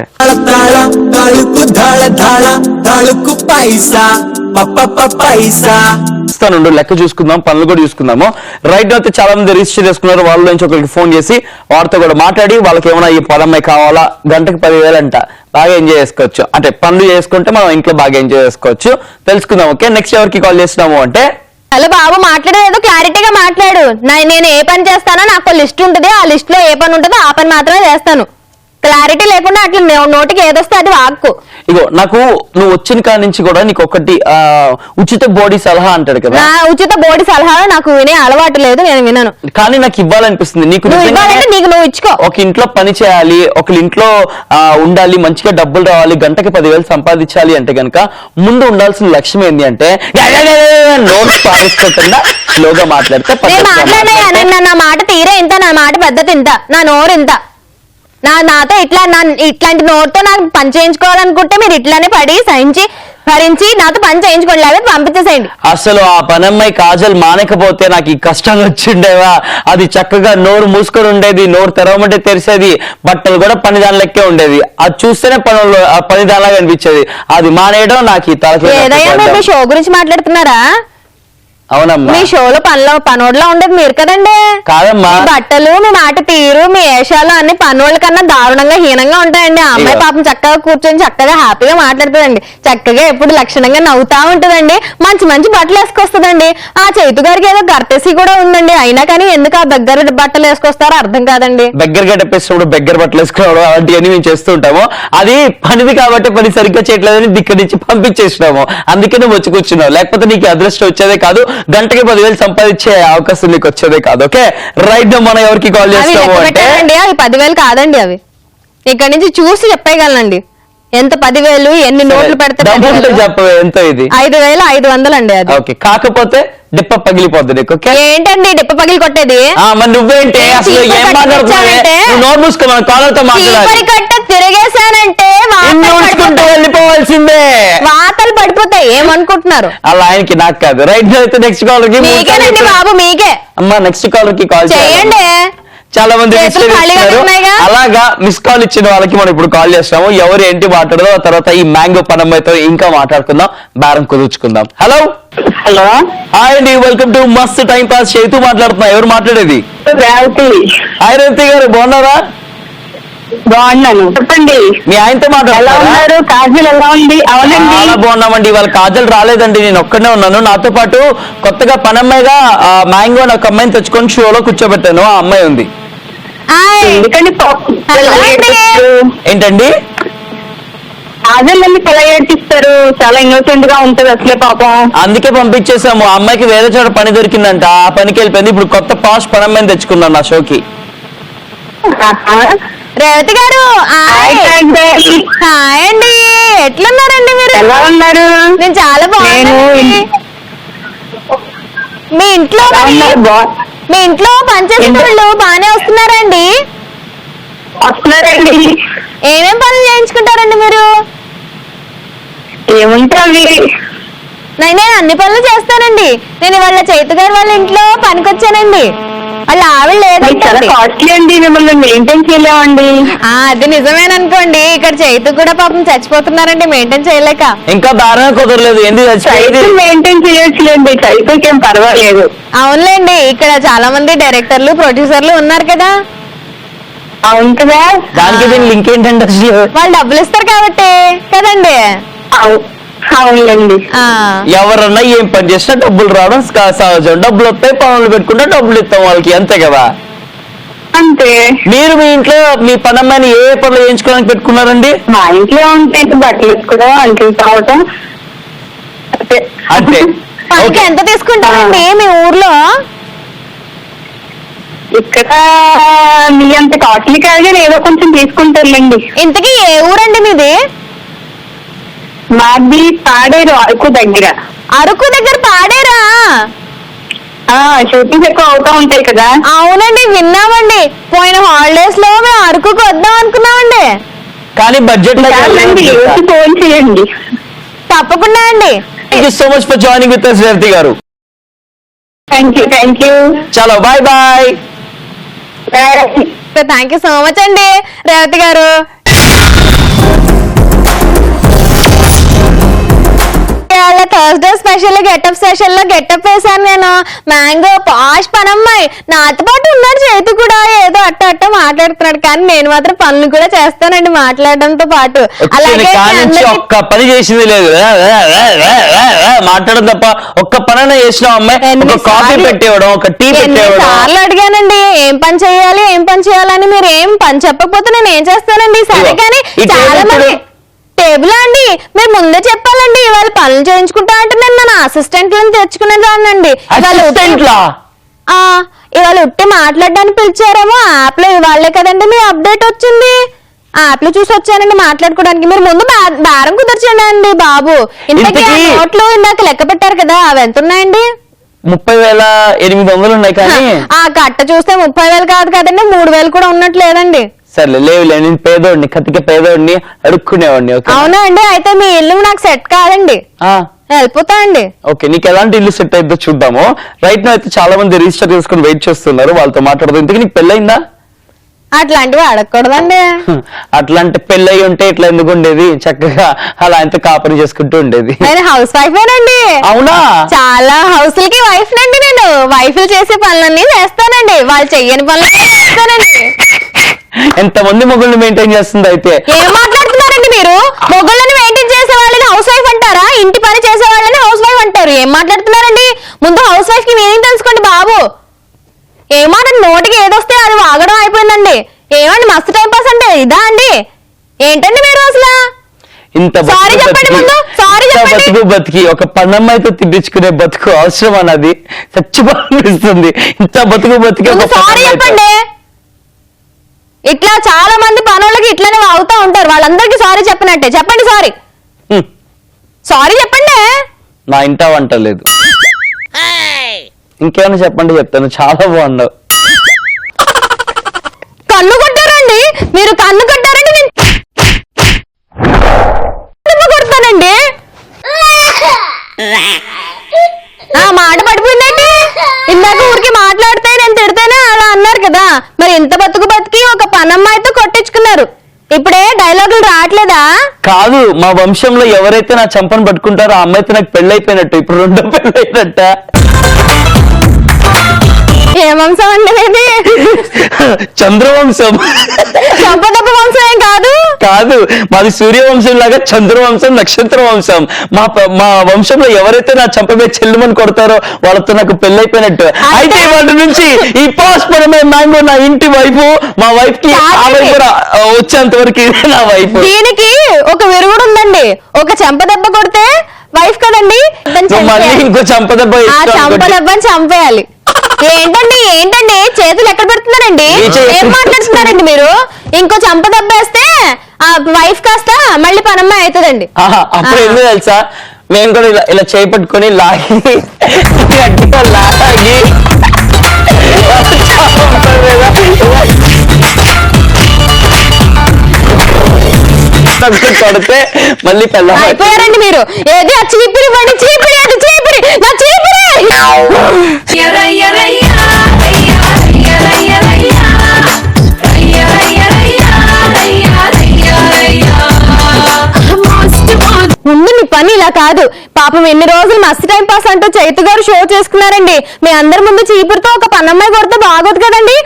ఇస్తాను, లెక్క చూసుకుందాం, పనులు కూడా చూసుకుందాము. రైట్ అయితే చాలా మంది రిజిస్టర్ చేసుకున్నారు. వాళ్ళ నుంచి ఒకరికి ఫోన్ చేసి వారితో కూడా మాట్లాడి వాళ్ళకి ఏమైనా ఈ పదమ్మాయి కావాలా, గంటకి 10,000 అంట. బాగా ఎంజాయ్ చేసుకోవచ్చు, అంటే పనులు చేసుకుంటే మనం ఇంట్లో బాగా ఎంజాయ్ చేసుకోవచ్చు. తెలుసుకుందాం. ఓకే, నెక్స్ట్ ఎవరికి కాల్ చేస్తున్నాము అంటే, హలో బాబు, మాట్లాడేదో క్లారిటీగా మాట్లాడు. నేను ఏ పని చేస్తానో నాకు లిస్ట్ ఉంటుంది, ఆ లిస్ట్ లో ఏ పని ఉంటుందో ఆ పని మాత్రమే చేస్తాను. క్లారిటీ లేకుండా అట్లా నోటికి ఏదొస్తే అది వాక్కు. ఇగో నాకు నువ్వు వచ్చిన కాడి నుంచి కూడా నీకు ఒకటి ఉచిత బోడీ సలహా అంటాడు కదా. నా ఉచిత బోడీ సలహాలు నాకు వినే అలవాటు లేదు, నేను వినను. కానీ నాకు ఇవ్వాలనిపిస్తుంది. నీకు నువ్వు ఇచ్చుకో. ఒక ఇంట్లో పని చేయాలి, ఒక ఇంట్లో ఉండాలి, మంచిగా డబ్బులు రావాలి, గంటకి 10,000 సంపాదించాలి అంటే గనక ముందు ఉండాల్సిన లక్ష్యం ఏంటి అంటే నోట్స్ పారేసుకోకుండా స్లోగా మాట్లాడితే. నా మాట తీరే ఇంత, నా మాట పద్ధతి ఇంత, నా నోరు ఇంత. నాతో ఇట్లాంటి నోరుతో నాకు పని చేయించుకోవాలనుకుంటే మీరు ఇట్లానే పడి సహించి భరించి నాతో పని చేయించుకోండి, లేదా పంపించేసేయండి. అసలు ఆ పనమ్మాయి కాజల్ మానకపోతే నాకు ఈ కష్టాలు వచ్చిండేవా? అది చక్కగా నోరు మూసుకొని ఉండేది, నోరు తెరవమంటే తెరిసేది, బట్టలు కూడా పని దానిలెక్కే ఉండేది. అది చూస్తేనే పని దానిలాగా అనిపించేది. అది మానేయడం నాకు ఈ తలకి. షో గురించి మాట్లాడుతున్నారా? అవునమ్మా, మీ షోలో పనోడ్లా ఉండేది మీరు కదండి. కాదమ్మా, బట్టలు, మీ మాట తీరు, మీ వేషాలు అన్ని పనోళ్ళ కన్నా దారుణంగా హీనంగా ఉంటాయండి. ఆ అమ్మాయి పాపం చక్కగా కూర్చొని చక్కగా హ్యాపీగా మాట్లాడుతుందండి, చక్కగా ఎప్పుడు లక్షణంగా నవ్వుతా ఉంటుందండి, మంచి మంచి బట్టలు వేసుకొస్తుందండి. ఆ చైతు గారికి ఏదో గర్తేసి కూడా ఉందండి, అయినా కానీ ఎందుకు ఆ దగ్గర బట్టలు వేసుకొస్తారో అర్థం కాదండి. దగ్గరగా డప్పేసినప్పుడు దగ్గర బట్టలు వేసుకోవడం అలాంటివన్నీ మేము చేస్తూ ఉంటాము. అది పనిది కాబట్టి పని సరిగ్గా చేయట్లేదని ఇక్కడి నుంచి పంపించేసినాము. అందుకే నువ్వు వచ్చి కూర్చున్నావు, లేకపోతే నీకు అదృష్టం వచ్చేదే కాదు, గంటకి 10,000 సంపాదించే అవకాశం నీకు వచ్చేదే కాదు. Okay, right. మనం ఎవరికి కాల్ చేస్తాము అంటే, అవి 10,000 కాదండి, అవి ఇక్కడ నుంచి చూసి చెప్పగలనండి. ఎంత 10,000, ఎన్ని నోట్లు పెడతారు చెప్పవే, ఎంత ఇది? 5,500 అండి అది. ఓకే, కాకపోతే డిప్ప పగిలిపోద్ది నీకు. ఏంటండి డిప్ప పగిలి కొట్టేది? మరి నువ్వేంటి అసలు ఏం మాట్లాడుతున్నావు? నోట్ మూసుకో, మన కాలర్తో మాట్లాడాలి. తిరిగేశానంటే వెళ్ళిపోవాల్సిందే, వాతలు పడిపోతాయి. ఏమనుకుంటున్నారు? అలా ఆయనకి, నాకు కాదు. రైట్ అయితే నెక్స్ట్ కాలర్ కి మీకేనండి బాబు, మీకే. అమ్మా, నెక్స్ట్ కాలర్ కి కాల్ చేయండి. చాలా మంది అలాగా మిస్ కాల్ ఇచ్చిన వాళ్ళకి మనం ఇప్పుడు కాల్ చేస్తాము. ఎవరు ఏంటి మాట్లాడదో ఆ తర్వాత ఈ మ్యాంగో పనమ్మాయితో ఇంకా మాట్లాడుకుందాం, బేరం కుదుర్చుకుందాం. హలో హలో, హాయ్ అండి, వెల్కమ్ టు మస్త్ టైం పాస్. చేతు మాట్లాడుతున్నా. ఎవరు మాట్లాడేది? హాయ్ రేవతి గారు, బాగున్నారా? బాగున్నాను, చెప్పండి. మీ ఆయనతో మాట్లాడుతున్నారు? కాజల్ ఎలా ఉంది? అవునండి, చాలా బాగున్నామండి. ఇవాళ కాజల్ రాలేదండి, నేను ఒక్కడే ఉన్నాను. నాతో పాటు కొత్తగా పనమ్మాయిగా మ్యాంగో అని ఒక అమ్మాయిని తెచ్చుకొని షోలో కూర్చోబెట్టాను. ఆ అమ్మాయి ఉంది. ఏంటండి? కాజల్ ఎలా ఏడ్పిస్తారు? చాలా ఇన్నోసెంట్ గా ఉంటది అసలే పాపం. అందుకే పంపించేసాము. ఆ అమ్మాయికి వేరే చోట పని దొరికిందంట, ఆ పనికి వెళ్ళిపోయింది. ఇప్పుడు కొత్త పాష్ పనమ్మాయిని తెచ్చుకున్నాను నా షోకి. రేవతి గారు హాయ్ అండి, ఎట్లున్నారండి మీరు? ఎలా ఉన్నారు? నేను చాలా బాగున్నాను. మీ ఇంట్లో పనిచేసే వాళ్ళు బాగానే వస్తున్నారండి? వస్తున్నారండి. ఏమేం పనులు చేయించుకుంటారండి మీరు? ఏముంటావి? నేను అన్ని పనులు చేస్తానండి. నేను ఇవాళ చైతు గారు వాళ్ళ ఇంట్లో పనికొచ్చానండి. వాళ్ళ ఆవిడ లేదండి. చాలా కాస్ట్లీ అండి, మిమ్మల్ని మెయింటైన్ చేయలేమండి. అది నిజమేననుకోండి, ఇక్కడ చైతు కూడా పాపం చచ్చిపోతున్నారండి మెయింటైన్ చేయలేక. ఇంకా దారుణంగా కుదరలేదు. మెయింటైన్ చేయొచ్చులేండి, చైతుకి ఏం పర్వాలేదు. అవునులేండి, ఇక్కడ చాలా మంది డైరెక్టర్లు, ప్రొడ్యూసర్లు ఉన్నారు కదా. అవును కదా. దానికి దీని లింక్ ఏంటంటే అసలు వాళ్ళు డబ్బులు ఇస్తారు కాబట్టి కదండి. అవునండి. ఎవరన్నా ఏం పని చేసినా డబ్బులు రావడం సహజం. డబ్బులు వస్తాయి, పనులు పెట్టుకుంటే డబ్బులు ఇస్తాం వాళ్ళకి, అంతే కదా. అంతే. మీరు మీ ఇంట్లో మీ పనమ్మాయిని ఏ పనులు చేయించుకోవడానికి పెట్టుకున్నారండి? మా ఇంట్లో ఉంటే బట్టలు వేసుకోవడం, అంట్లు తాగటం అంతే. అంతే. పనికి ఎంత తీసుకుంటారండి మీ ఊర్లో? ఇక్కడ మీ అంత కాస్ట్లీ కాదు కానీ ఏదో కొంచెం తీసుకుంటారులేండి. ఇంతకీ ఏ ఊరండి మీది? మాది పాడేరు, అరకు దగ్గర. అరకు దగ్గర పాడేరా? షూటింగ్స్ ఎక్కువ అవుతా ఉంటాయి కదా. అవునండి, విన్నామండి. పోయిన హాలిడేస్ లో మేము అరకుకు వద్దాం అనుకున్నామండి. కానీ బడ్జెట్ ఫోన్ చేయండి. తప్పకుండా అండి. Thank you so much for joining with us Revathi గారు. Thank you. చలో bye bye. Thank you so much అండి రేవతి గారు. థర్స్డే స్పెషల్ గెటప్ సెషన్ లో గెటప్ వేసాను నేను. మ్యాంగో పాష్ పనమ్మాయి నాతో పాటు ఉన్నాడు, చేతి కూడా ఏదో అట్ట మాట్లాడుతున్నాడు, కానీ నేను మాత్రం పనులు కూడా చేస్తానండి మాట్లాడడంతో పాటు. అలాగే ఒక్క పని చేసింది లేదు, మాట్లాడడం తప్ప ఒక్క పనైనా చేసినావు అమ్మాయి. కాఫీ పెట్టేవడం, ఒక టీ పెట్టేవడం. సార్లు అడిగానండి ఏం పని చేయాలని. మీరు ఏం పని చెప్పకపోతే నేను ఏం చేస్తానండి. సరే కానీ చాలా మంది టేబుల్ అండి మీరు ముందే చెప్పాలండి. ఇవాళ పనులు చేయించుకుంటా అంటే నేను నా అసిస్టెంట్లను తెచ్చుకునేదాన్నండి. ఇవాళ ఉట్టి మాట్లాడడానికి పిలిచారేమో. యాప్ లో ఇవాళే కదండి మీ అప్డేట్ వచ్చింది, యాప్ లో చూసి వచ్చానండి మాట్లాడుకోవడానికి. మీరు ముందు బేరం కుదర్చండి అండి బాబు. ఇంతకీ నోట్లు ఇందాక లెక్క పెట్టారు కదా, అవి ఎంత ఉన్నాయండి? 30,800 ఉన్నాయి. కానీ ఆ కట్ట చూస్తే 30,000 కాదు కదండి, 3,000 కూడా ఉన్నట్లేదండి. సర్లే లేవులే, నేను పేదోడిని, కతిక పేదోడిని, అడుక్కునేవాడిని. అవునా అండి, అయితే మీ ఇల్లు నాకు సెట్ కాదండి, వెళ్ళిపోతా అండి. ఓకే, నీకు ఎలాంటి ఇల్లు సెట్ అయిద్దో చూద్దాము. రైట్ నో అయితే చాలా మంది రిజిస్టర్ చేసుకుని వెయిట్ చేస్తున్నారు, వాళ్ళతో మాట్లాడదాం. ఇంతకీ నీకు పెళ్ళయిందా? అట్లాంటివి అడగకూడదండి. అట్లాంటి పెళ్ళయి ఉంటే ఇట్లా ఎందుకు ఉండేది, చక్కగా అలా ఎంత కాపరి చేసుకుంటూ ఉండేది. నేను హౌస్ వైఫేనండి. అవునా? చాలా హౌస్లకి వైఫ్ నండి నేను. వైఫ్లు చేసే పనులన్నీ చేస్తానండి, వాళ్ళు చెయ్యని పనులు చేస్తానండి. ఎంతమంది మొగుల్ని మెయింటైన్ చేస్తుంది అయితే? ఏం మాట్లాడుతున్నారండి మీరు? మొగుళ్ళని మెయింటైన్ చేసే వాళ్ళని హౌస్ వైఫ్ అంటారా? ఇంటి పని చేసే వాళ్ళని హౌస్ వైఫ్ అంటారు. ఏం మాట్లాడుతున్నారండి? ముందు హౌస్ వైఫ్ కి మీనింగ్ తెలుసుకోండి బాబు. ఏమాట నోటికి ఏదొస్తే అది వాగడం అయిపోయిందండి. ఏమండి మస్తు టైం పాస్ అంటే ఇదా అండి? ఏంటండి మీరు అసలు? ఇంత బతికి ఒక పన్నమ్మాయితో తిప్పించుకునే బతుకు అవసరం అన్నది చచ్చిపోతుంది. ఇంత బతికి సారీ చెప్పండి. ఇట్లా చాలా మంది పనులకి ఇట్లానే అవుతా ఉంటారు, వాళ్ళందరికీ సారీ చెప్పినట్టే. చెప్పండి సారీ. సారీ చెప్పండి. నా ఇంట వంట లేదు. ఇంకేమైనా చెప్పండి, చెప్తాను. చాలా బాగుండవు. కన్ను కొట్టారండి మీరు, కన్ను కొట్టారండి. నేను కొడతానండి. మాట పడిపోయిందండి. ఇందాక ఊరికి మాట్లాడితే నేను తిడితేనే అలా అన్నారు కదా, మరి ఇంత బతికి ఒక పనమ్మాయితో కొట్టించుకున్నారు. ఇప్పుడే డైలాగులు రావట్లేదా? కాదు, మా వంశంలో ఎవరైతే నా చంపను పట్టుకుంటారో ఆ అమ్మాయితో నాకు పెళ్ళైపోయినట్టు. ఇప్పుడు రెండో పెళ్ళైనట్ట. ఏ వంశం అండి ఇది? చంద్రవంశం. చంపదప్ప వంశం ఏం కాదు. కాదు, మాది సూర్యవంశం లాగా చంద్రవంశం, నక్షత్ర వంశం. మా వంశంలో ఎవరైతే నా చంపమే చెల్లుమని కొడతారో వాళ్ళతో నాకు పెళ్ళైపోయినట్టు. అయితే వాళ్ళ నుంచి ఈ పాస్పరమైన మ్యాంగో నా ఇంటి వైపు, మా వైఫ్ కి ఆ వైపు వచ్చేంత వరకు నా వైఫ్. దీనికి ఒక విరుగుడు ఉందండి. ఒక చెంపదెబ్బ కొడితే వైఫ్ కదండి, మళ్ళీ ఇంకో చంపదెబ్బ చంపదెబ్బని చంపేయాలి. ఏంటండి చేతులు ఎక్కడ పెడుతున్నారండి? ఏం మాట్లాడుతున్నారండి మీరు? ఇంకో చంప దెబ్బేస్తే ఆ వైఫ్ కాస్త మళ్ళీ పనమ్మాయి అవుతుందండి. అప్పుడు ఎందుకు తెలుసా, మేము కూడా ఇలా చేపట్టుకొని లాగి గట్టిగా లాగి కొడితే మళ్ళీ పెళ్ళ అయిపోయారండి మీరు. ఏది ఆ చీపిరి పడి చీపిరి, అది చీపిరి, నా చీపిరి. ముందు నీ పని ఇలా కాదు. పాపం ఎన్ని రోజులు మస్తు టైం పాస్ అంటూ చైతు గారు షో చేసుకున్నారండి. మీ అందరి ముందు చీపురుతో ఒక పన్నమ్మాయి కొడితే బాగోదు కదండి.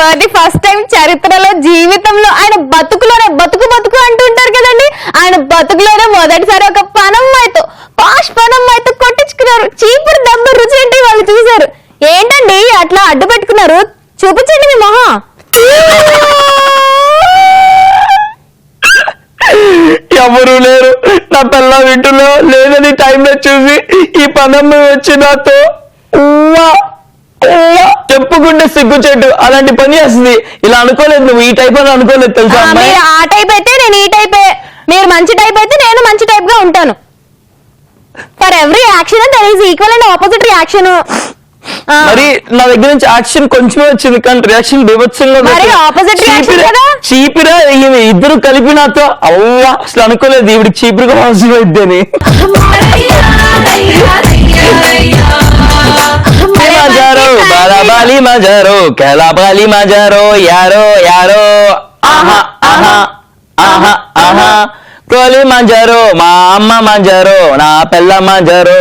ఫర్ ది ఫస్ట్ టైం చరిత్రలో జీవితంలో ఆయన బతుకులోనే బతుకు అంటుంటారు కదండి, ఆయన బతుకులోనే మొదటిసారి ఒక పనమ్మాయితో పాష్ పనమ్మాయితో కొట్టించుకున్నారు. చీపురు దెబ్బ రుచి ఏంటి వాళ్ళు చూశారు. ఏంటండి అట్లా అడ్డు పెట్టుకున్నారు, చూపించండి మీ మొహం. ఎవరు లేరు నా పిల్ల ఇంటిలో లేదని టైంలో చూసి ఈ పనమ్మ వచ్చి నాతో ఉవ్వా ఉవ్వా చెప్పుకుంటే సిగ్గుచెట్టు అలాంటి పని చేస్తుంది. ఇలా అనుకోలేదు, నువ్వు ఈ టైప్ అని అనుకోలేదు తెలుసా అమ్మాయి? మీరు ఆ టైప్ అయితే నేను ఈ టైపే, మీరు మంచి టైప్ అయితే నేను మంచి టైప్ గా ఉంటాను. For every action there is equal and opposite reaction. మరి నా దగ్గర నుంచి యాక్షన్ కొంచెమే వచ్చింది కానీ రియాక్షన్ బీభత్సంగా మరి opposite reaction కదా? చీపిరా ఈమె ఇద్దరు కలిపి నాతో అవ్వా అసలు అనుకోలేదు ఈవిడికి చీపురుగా అవసరం అయిద్దని. మజారో బాలాబాలి మజారో కేలాబాలి మజారో యారో యారో ఆహా ఆహా ఆహా ఆహా కోలి మంజారో మా అమ్మ మంజారో నా పిల్ల మంజారో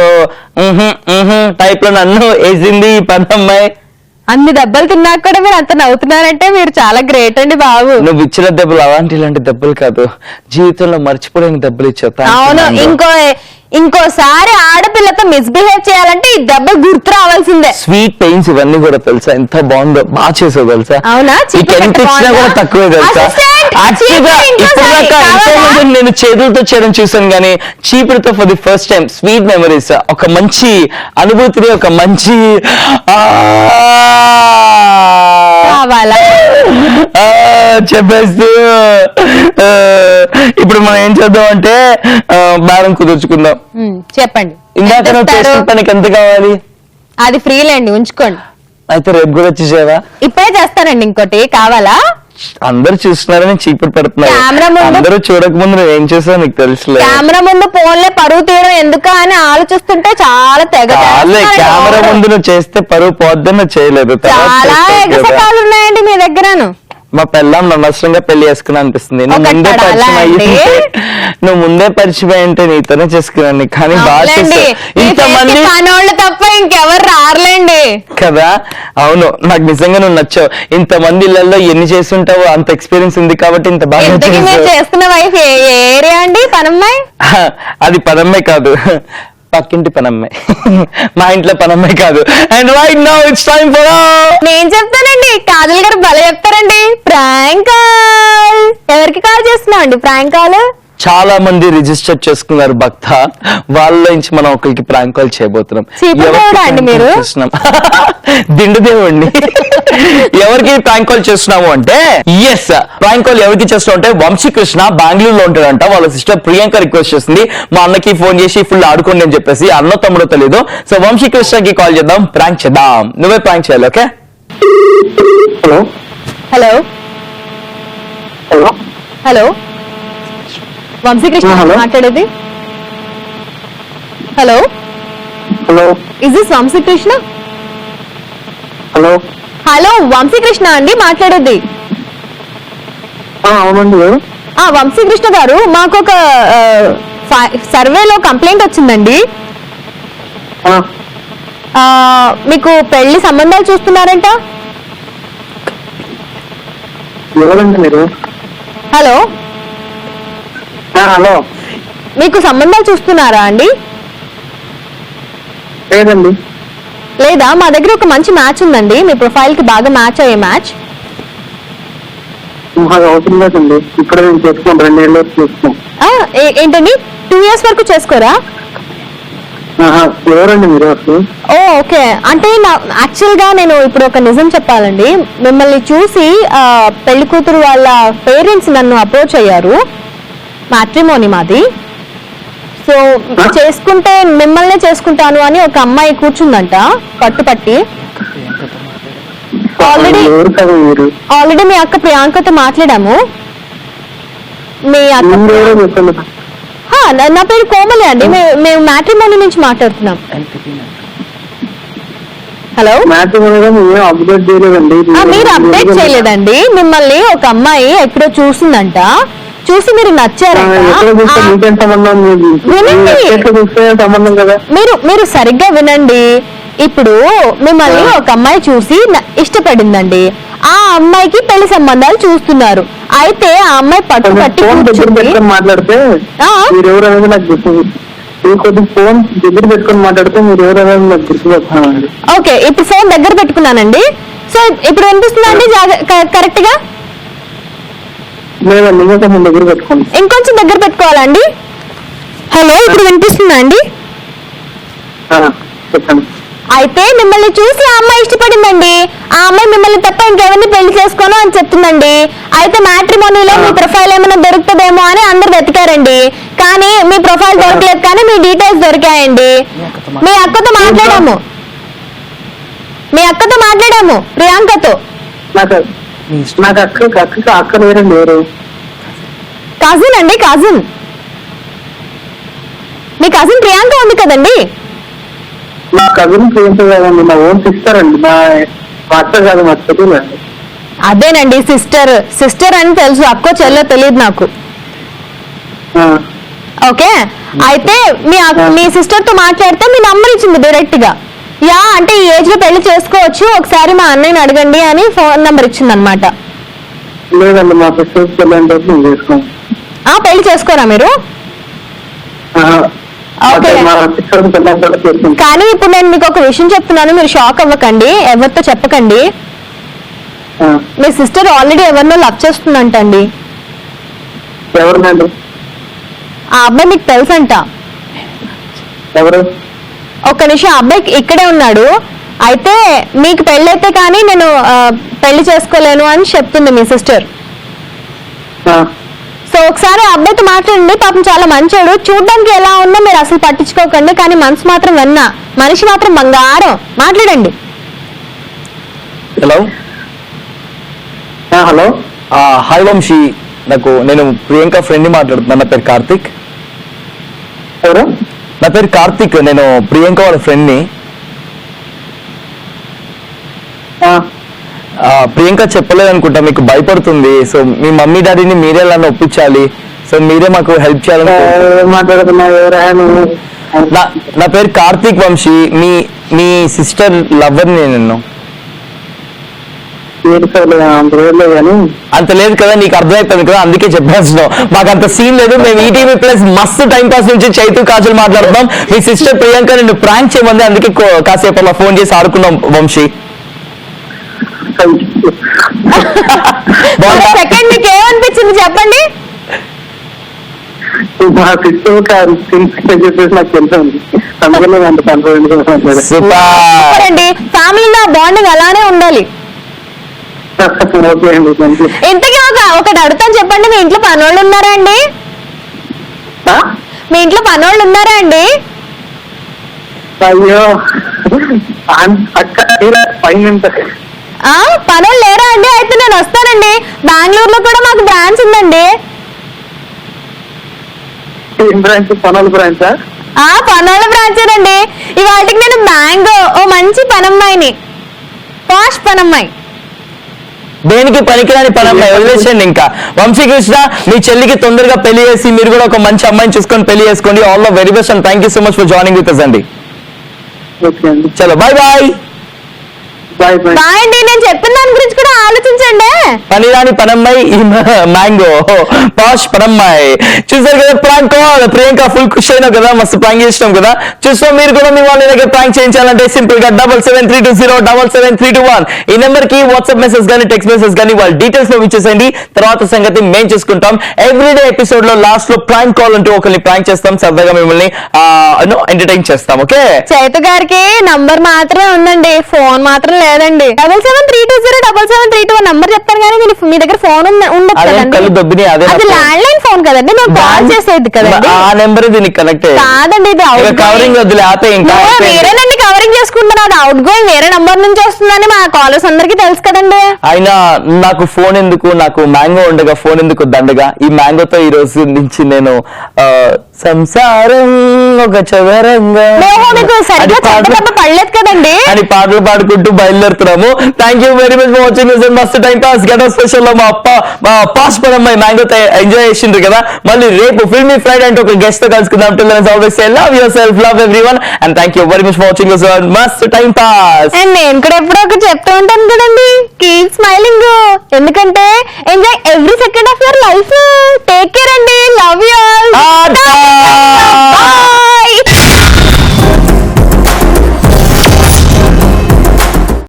టైప్ లో నన్ను వేసింది ఈ పనమ్మాయి. అన్ని దెబ్బలు తిన్నాక కూడా మీరు అంత నవ్వుతున్నారంటే మీరు చాలా గ్రేట్ అండి బాబు. నువ్వు ఇచ్చిన దెబ్బలు ఇలాంటి దెబ్బలు కాదు, జీవితంలో మర్చిపోలేని దెబ్బలు ఇచ్చావు. అవును, ఇంకోసారి ఆడపిల్లతో మిస్బిహేవ్ చేయాలంటే ఈ దెబ్బ గుర్తు రావాల్సిందే. స్వీట్ పెయిన్స్ ఇవన్నీ కూడా తెలుసా, ఎంత బాగుందో, బాగా చేసావు తెలుసా. అవునా? నీకు ఎంత ఇచ్చినా కూడా తక్కువే తెలుసా. యాక్చువల్గా ఇప్పటిదాకా ఎంతో నేను చేతులతో చేయడం చూసాను కానీ చీపురుతో for the first time sweet memories, ఒక మంచి అనుభూతిని, ఒక మంచి కావాలా చెప్పేస్తూ ఇప్పుడు మనం ఏం చేద్దాం అంటే బేరం కుదుర్చుకుందాం. చెప్పండి. ఇందాక నువ్వు చేసిన పనికి ఎంత కావాలి? అది ఫ్రీలేండి, ఉంచుకోండి. అయితే రేపు కూడా వచ్చేసావా? ఇప్పుడే చేస్తానండి. ఇంకోటి కావాలా? అందరూ చూస్తున్నారని చీపురు పడుతున్నారు. అందరూ చూడక ముందు నువ్వు ఏం చేసావు నీకు తెలుసులే. కెమెరా ముందు ఫోన్లే పరువు తీయడం ఎందుకు అని ఆలోచిస్తుంటే చాలా తెగ కెమెరా ముందు నువ్వు చేస్తే పరువు పోద్దని నువ్వు చేయలేదు. చాలా ఎగసకాలు ఉన్నాయండి మీ దగ్గరను. మా పిల్లం నన్ను అవసరంగా పెళ్లి చేసుకున్నా అనిపిస్తుంది. నువ్వు ముందే పరిచయం అంటే నీతోనే చేసుకున్నాను కానీ బాగా చేస్తావు. ఇంతమంది పనోళ్ళు తప్ప ఇంకెవరు రారులేండి కదా. అవును, నాకు నిజంగా నువ్వు నచ్చావు. ఇంతమంది ఇళ్లలో ఎన్ని చేస్తుంటావో అంత ఎక్స్పీరియన్స్ ఉంది కాబట్టి ఇంత బాగా చేస్తున్న వైఫ్ ఏ ఏరియా అండి? పనమ్మాయి? అది పనమ్మాయి కాదు, పక్కింటి పనమ్మాయి. మా ఇంట్లో పనమ్మాయి కాదు. And right now it's time for నేను చెప్తానండి. కాజల్ గారు భలే చెప్తారండి. Prank call. ఎవరికి కాల్ చేస్తున్నావు అండి ప్రాంక్ కాల్? చాలా మంది రిజిస్టర్ చేసుకున్నారు భక్త, వాళ్ళ నుంచి మనం ఒకరికి ప్రాంక్ కాల్ చేయబోతున్నాం. అండి మీరు దిండు దేవుడిని ఎవరికి ప్రాంక్ కాల్ చేస్తున్నాము అంటే ఎస్ ప్రాంక్ కాల్ ఎవరికి చేస్తున్నాం అంటే వంశీకృష్ణ బెంగళూరులో ఉంటాడంట. వాళ్ళ సిస్టర్ ప్రియాంక రిక్వెస్ట్ చేస్తుంది మా అన్నకి ఫోన్ చేసి ఫుల్ ఆడుకోండి అని చెప్పేసి. అన్న తమ్ముడో తెలియదు. సో వంశీకృష్ణకి కాల్ చేద్దాం, ప్రాంక్ చేద్దాం. నువ్వే ప్రాంక్ చేయాలి. Okay. Hello hello hello hello Vamsikrishna మాట్లాడేది. Hello hello is this Vamsikrishna? Hello hello Vamsikrishna అండి మాట్లాడేది. అవునండి. వంశీకృష్ణ గారు, మాకు ఒక సర్వేలో కంప్లైంట్ వచ్చిందండి. మీకు పెళ్లి సంబంధాలు చూస్తున్నారంట. ఎవరండి మీరు? హలో హలో మీకు సంబంధాలు చూస్తున్నారా అండి? లేదండి. లేదా? మా దగ్గర ఒక మంచి మ్యాచ్ ఉందండి, మీ ప్రొఫైల్ కి బాగా మ్యాచ్ అయ్యే మ్యాచ్. మాకు అవసరం లేదండి, ఇక్కడ నేను చేసుకోండి. 2 ఏళ్ళు చేసుకోం. ఏంటండి 2 years వరకు చేసుకోరా? ఎవరండి మీరు అసలు? ఓకే. అంటే యాక్చువల్ గా నేను ఇప్పుడు ఒక నిజం చెప్పాలండి. మిమ్మల్ని చూసి పెళ్లి కూతురు వాళ్ళ పేరెంట్స్ నన్ను అప్రోచ్ అయ్యారు. మ్యాట్రిమోనీ మాది. సో చేసుకుంటే మిమ్మల్నే చేసుకుంటాను అని ఒక అమ్మాయి కూర్చుందంట పట్టుపట్టి. ఆల్రెడీ మీ అక్క ప్రియాంకతో మాట్లాడాము. మీ అక్క నా పేరు కోమలి అండి. మేము మ్యాట్రిమోనీ నుంచి మాట్లాడుతున్నాం. హలో. మీరు అప్డేట్ చేయలేదండి. మిమ్మల్ని ఒక అమ్మాయి ఎక్కడో చూసిందంట. చూసి మీరు నచ్చారంట. మీరు సరిగ్గా వినండి. ఇప్పుడు మిమ్మల్ని ఒక అమ్మాయి చూసి ఇష్టపడిందండి. ఆ అమ్మాయికి పెళ్లి సంబంధాలు చూస్తున్నారు. అయితే ఆ అమ్మాయి పట్టు పట్టి ఫోన్ దగ్గర కూర్చుంది. పెట్టుకొని మాట్లాడితే ఆ? మీరు ఎవరు అనేది నాకు గుర్తు. కొద్దిగా ఫోన్ దగ్గర పెట్టుకొని మాట్లాడితే మీరు ఎవరు అనేది నాకు గుర్తు వస్తున్నానండి. ఓకే, ఇప్పుడు ఫోన్ దగ్గర పెట్టుకున్నానండి. సో ఇప్పుడు వినిపిస్తుందా అండి కరెక్ట్ గా? లేదండి, ఇంకా కొంచెం దగ్గర పెట్టుకోండి. ఇంకొంచెం దగ్గర పెట్టుకోవాలండి. హలో, ఇప్పుడు వినిపిస్తుందా అండి? చెప్పండి. అయితే మిమ్మల్ని చూసి ఆ అమ్మాయి ఇష్టపడిందండి. ఆ అమ్మాయి మిమ్మల్ని తప్ప ఇంకెవరిని పెళ్లి చేసుకోను అని చెప్తుందండి. అయితే మ్యాట్రిమోనీలో మీ ప్రొఫైల్ ఏమైనా దొరుకుతుందేమో అని అందరు వెతికారండి. కానీ మీ ప్రొఫైల్ దొరకలేదు, కానీ మీ డీటెయిల్స్ దొరికాయండి. మీ అక్కతో మాట్లాడాము ప్రియాంకతో. నాకు అక్క లేరండి. ఎవరు? కజిన్ అండి, కజిన్. మీ కజిన్ ప్రియాంక ఉంది కదండి. మా కజిన్ ప్రియాంక కాదండి, మా ఓన్ సిస్టర్ అండి. మా అక్క కాదు, మా చదువులండి. అదేనండి, సిస్టర్ అని తెలుసు, అక్కో చెల్లో తెలియదు నాకు. ఓకే, అయితే మీ సిస్టర్ తో మాట్లాడితే మీ నంబర్ ఇచ్చింది డైరెక్ట్ గా. యా అంటే ఈ ఏజ్ లో పెళ్లి చేసుకోవచ్చు, ఒకసారి మా అన్నయ్యని అడగండి అని ఫోన్ నంబర్ ఇచ్చింది అనమాట. లేదండి, మా సిస్టర్ పెళ్ళంటే నేను చేసుకోను. పెళ్లి చేసుకోరా మీరు? ఓకే, మా సిస్టర్ పెళ్ళంటే చేసుకుంటాను. కానీ ఇప్పుడు నేను మీకు ఒక విషయం చెప్తున్నాను, మీరు షాక్ అవ్వకండి, ఎవరితో చెప్పకండి. మీ సిస్టర్ ఆల్రెడీ ఎవరినో లవ్ చేస్తుందంటండి. ఎవరినండి? ఆ అబ్బాయి మీకు తెలుసంట. ఎవరు? ఒక్క నిమిషం, అబ్బాయి ఇక్కడే ఉన్నాడు. అయితే మీకు పెళ్ళైతే కానీ నేను పెళ్లి చేసుకోలేను అని చెప్తుంది మీ సిస్టర్. సో ఒకసారి ఆ అబ్బాయితో మాట్లాడండి, పాపం చాలా మంచోడు. చూడ్డానికి ఎలా ఉందో మీరు అసలు పట్టించుకోకండి, కానీ మనసు మాత్రం మనిషి మాత్రం బంగారం. మాట్లాడండి. హలో హలో, హాయ్ వంశీ, నేను ప్రియాంక ఫ్రెండ్ని మాట్లాడుతున్నాను. నా పేరు కార్తిక్. ఎవరు? నా పేరు కార్తిక్, నేను ప్రియాంక వాళ్ళ ఫ్రెండ్ని. ప్రియాంక చెప్పలేదు అనుకుంటా, మీకు భయపడుతుంది. సో మీ మమ్మీ డాడీని మీరే ఎలా ఒప్పించాలి, సో మీరే మాకు హెల్ప్ చేయాలని. నా పేరు కార్తిక్ వంశీ, మీ సిస్టర్ లవర్ని నేను. అంత లేదు కదా, నీకు అర్థమైపోయింది కదా, అందుకే చెప్పేస్తున్నావు. మాకు అంత సీన్ లేదు. మేము ఈటీవీ ప్లస్ మస్తు టైం పాస్ నుంచి చైతు కాజల్ మాట్లాడుతున్నాం. మీ సిస్టర్ ప్రియాంక నిన్ను ప్రాంక్ చేయమంది, అందుకే కాసేపు అలా ఫోన్ చేసి ఆడుకున్నాం వంశీ. సెకండ్ మీకు ఏమనిపించింది చెప్పండి. మా సిస్టర్ చెప్పేసి నాకు తెలుసండి, అందుకనే అంత కన్ఫర్మ్. సూపర్ అండి, ఫ్యామిలీలో బాండింగ్ అలానే ఉండాలి. ఓకే అండి, థ్యాంక్ యూ. ఇంతకీ ఒకటి అడుగుతాను, చెప్పండి, మీ ఇంట్లో పనోళ్ళు ఉన్నారా అండి? మీ ఇంట్లో పనోళ్ళు ఉన్నారా అండి? అయ్యో, అక్క పైన పనోళ్ళు లేరా అండి? అయితే నేను వస్తానండి. బెంగళూరులో కూడా మాకు బ్రాంచ్ ఉందండి. ఏం బ్రాంచ్? పనోళ్ళ బ్రాంచా? పనోళ్ళ బ్రాంచేనండి. ఇవాళకి నేను ఓ మంచి పనమ్మాయిని, పాష్ పనమ్మాయి. దేనికి పనికిరాని పని అమ్మాయి, వదిలేసండి. ఇంకా వంశీకృష్ణ, మీ చెల్లికి తొందరగా పెళ్లి చేసి మీరు కూడా ఒక మంచి అమ్మాయిని చూసుకొని పెళ్లి చేసుకోండి. All the very best and thank you so much for joining with us అండి. ఓకే అండి, చలో bye bye. Bye bye. Bye అండి. నేను చెప్పిన దాని గురించి కూడా ఆలోచించండి. పనిరాని పనమ్మాయి ఈ మ్యాంగో పాష్ పనమ్మాయి. చూసారు కదా ప్రాంక్ కాల్. ప్రియాంక ఫుల్ ఖుషి అయినా కదా, మస్తు ప్రాంక్ చేసినాం కదా. చూస్తాం మీరు కూడా మీ వాళ్ళ దగ్గర ప్రాంక్ చేయించాలంటే సింపుల్ గా 7732077731 ఈ నెంబర్ కి వాట్సాప్ మెసేజ్ గానీ టెక్స్ట్ మెసేజ్ గానీ వాళ్ళ డీటెయిల్స్ లో ఇచ్చేసేయండి. తర్వాత సంగతి మేము చూసుకుంటాం. ఎవ్రీడే ఎపిసోడ్ లో లాస్ట్ లో ప్రాంక్ కాల్ అంటూ ఒకరిని ప్రాంక్ చేస్తాం, సరదాగా మిమ్మల్ని ఎంటర్టైన్ చేస్తాం. ఓకే, చైతు గారికి నంబర్ మాత్రమే ఉందండి, ఫోన్ మాత్రం లేదండి. 7732077732 నంబర్ చెప్తాను కానీ మీ దగ్గర ఫోన్ ఉండదు కదండి. అది ల్యాండ్ లైన్ ఫోన్ కదండి, మేము కాల్ చేసేది కదండి. ఆ నెంబర్ దీనికి కనెక్ట్ కాదండి, ఇది కవరింగ్ వద్దులే, ఆపే. ఇంకా వేరేనండి కవరింగ్ చేసుకుంటున్నా, అది అవుట్ గోయింగ్ వేరే నంబర్ నుంచి వస్తుందని మా కాలర్స్ అందరికీ తెలుసు కదండి. అయినా నాకు ఫోన్ ఎందుకు, నాకు మ్యాంగో ఉండగా ఫోన్ ఎందుకు దండగా. ఈ మ్యాంగోతో ఈ రోజు నుంచి నేను సంసారం ఒక చదరంగా మీకు సరిగ్గా చెప్ప పడలేదు కదండి అని పాటలు పాడుకుంటూ బయలుదేరుతున్నాము. Thank you very much for watching this మస్త్ టైం పాస్. గెట్ స్పెషల్ లో మా పాస్ పరమ్మాయి మ్యాంగో ఎంజాయ్ చేసిండ్రు కదా. మళ్ళీ రేపు ఫిల్మీ ఫ్రైడే అంటే ఒక గెస్ట్ తో కలుసుకుందాం. Till then always say love yourself, love everyone and thank you very much for watching this మస్త్ టైం పాస్. అండ్ నేను కూడా ఎప్పుడో ఒక చెప్తూ ఉంటాను కదండి, కీప్ స్మైలింగ్. ఎందుకంటే enjoy every second of your life. Take care అండి, లవ్ యూ ఆల్.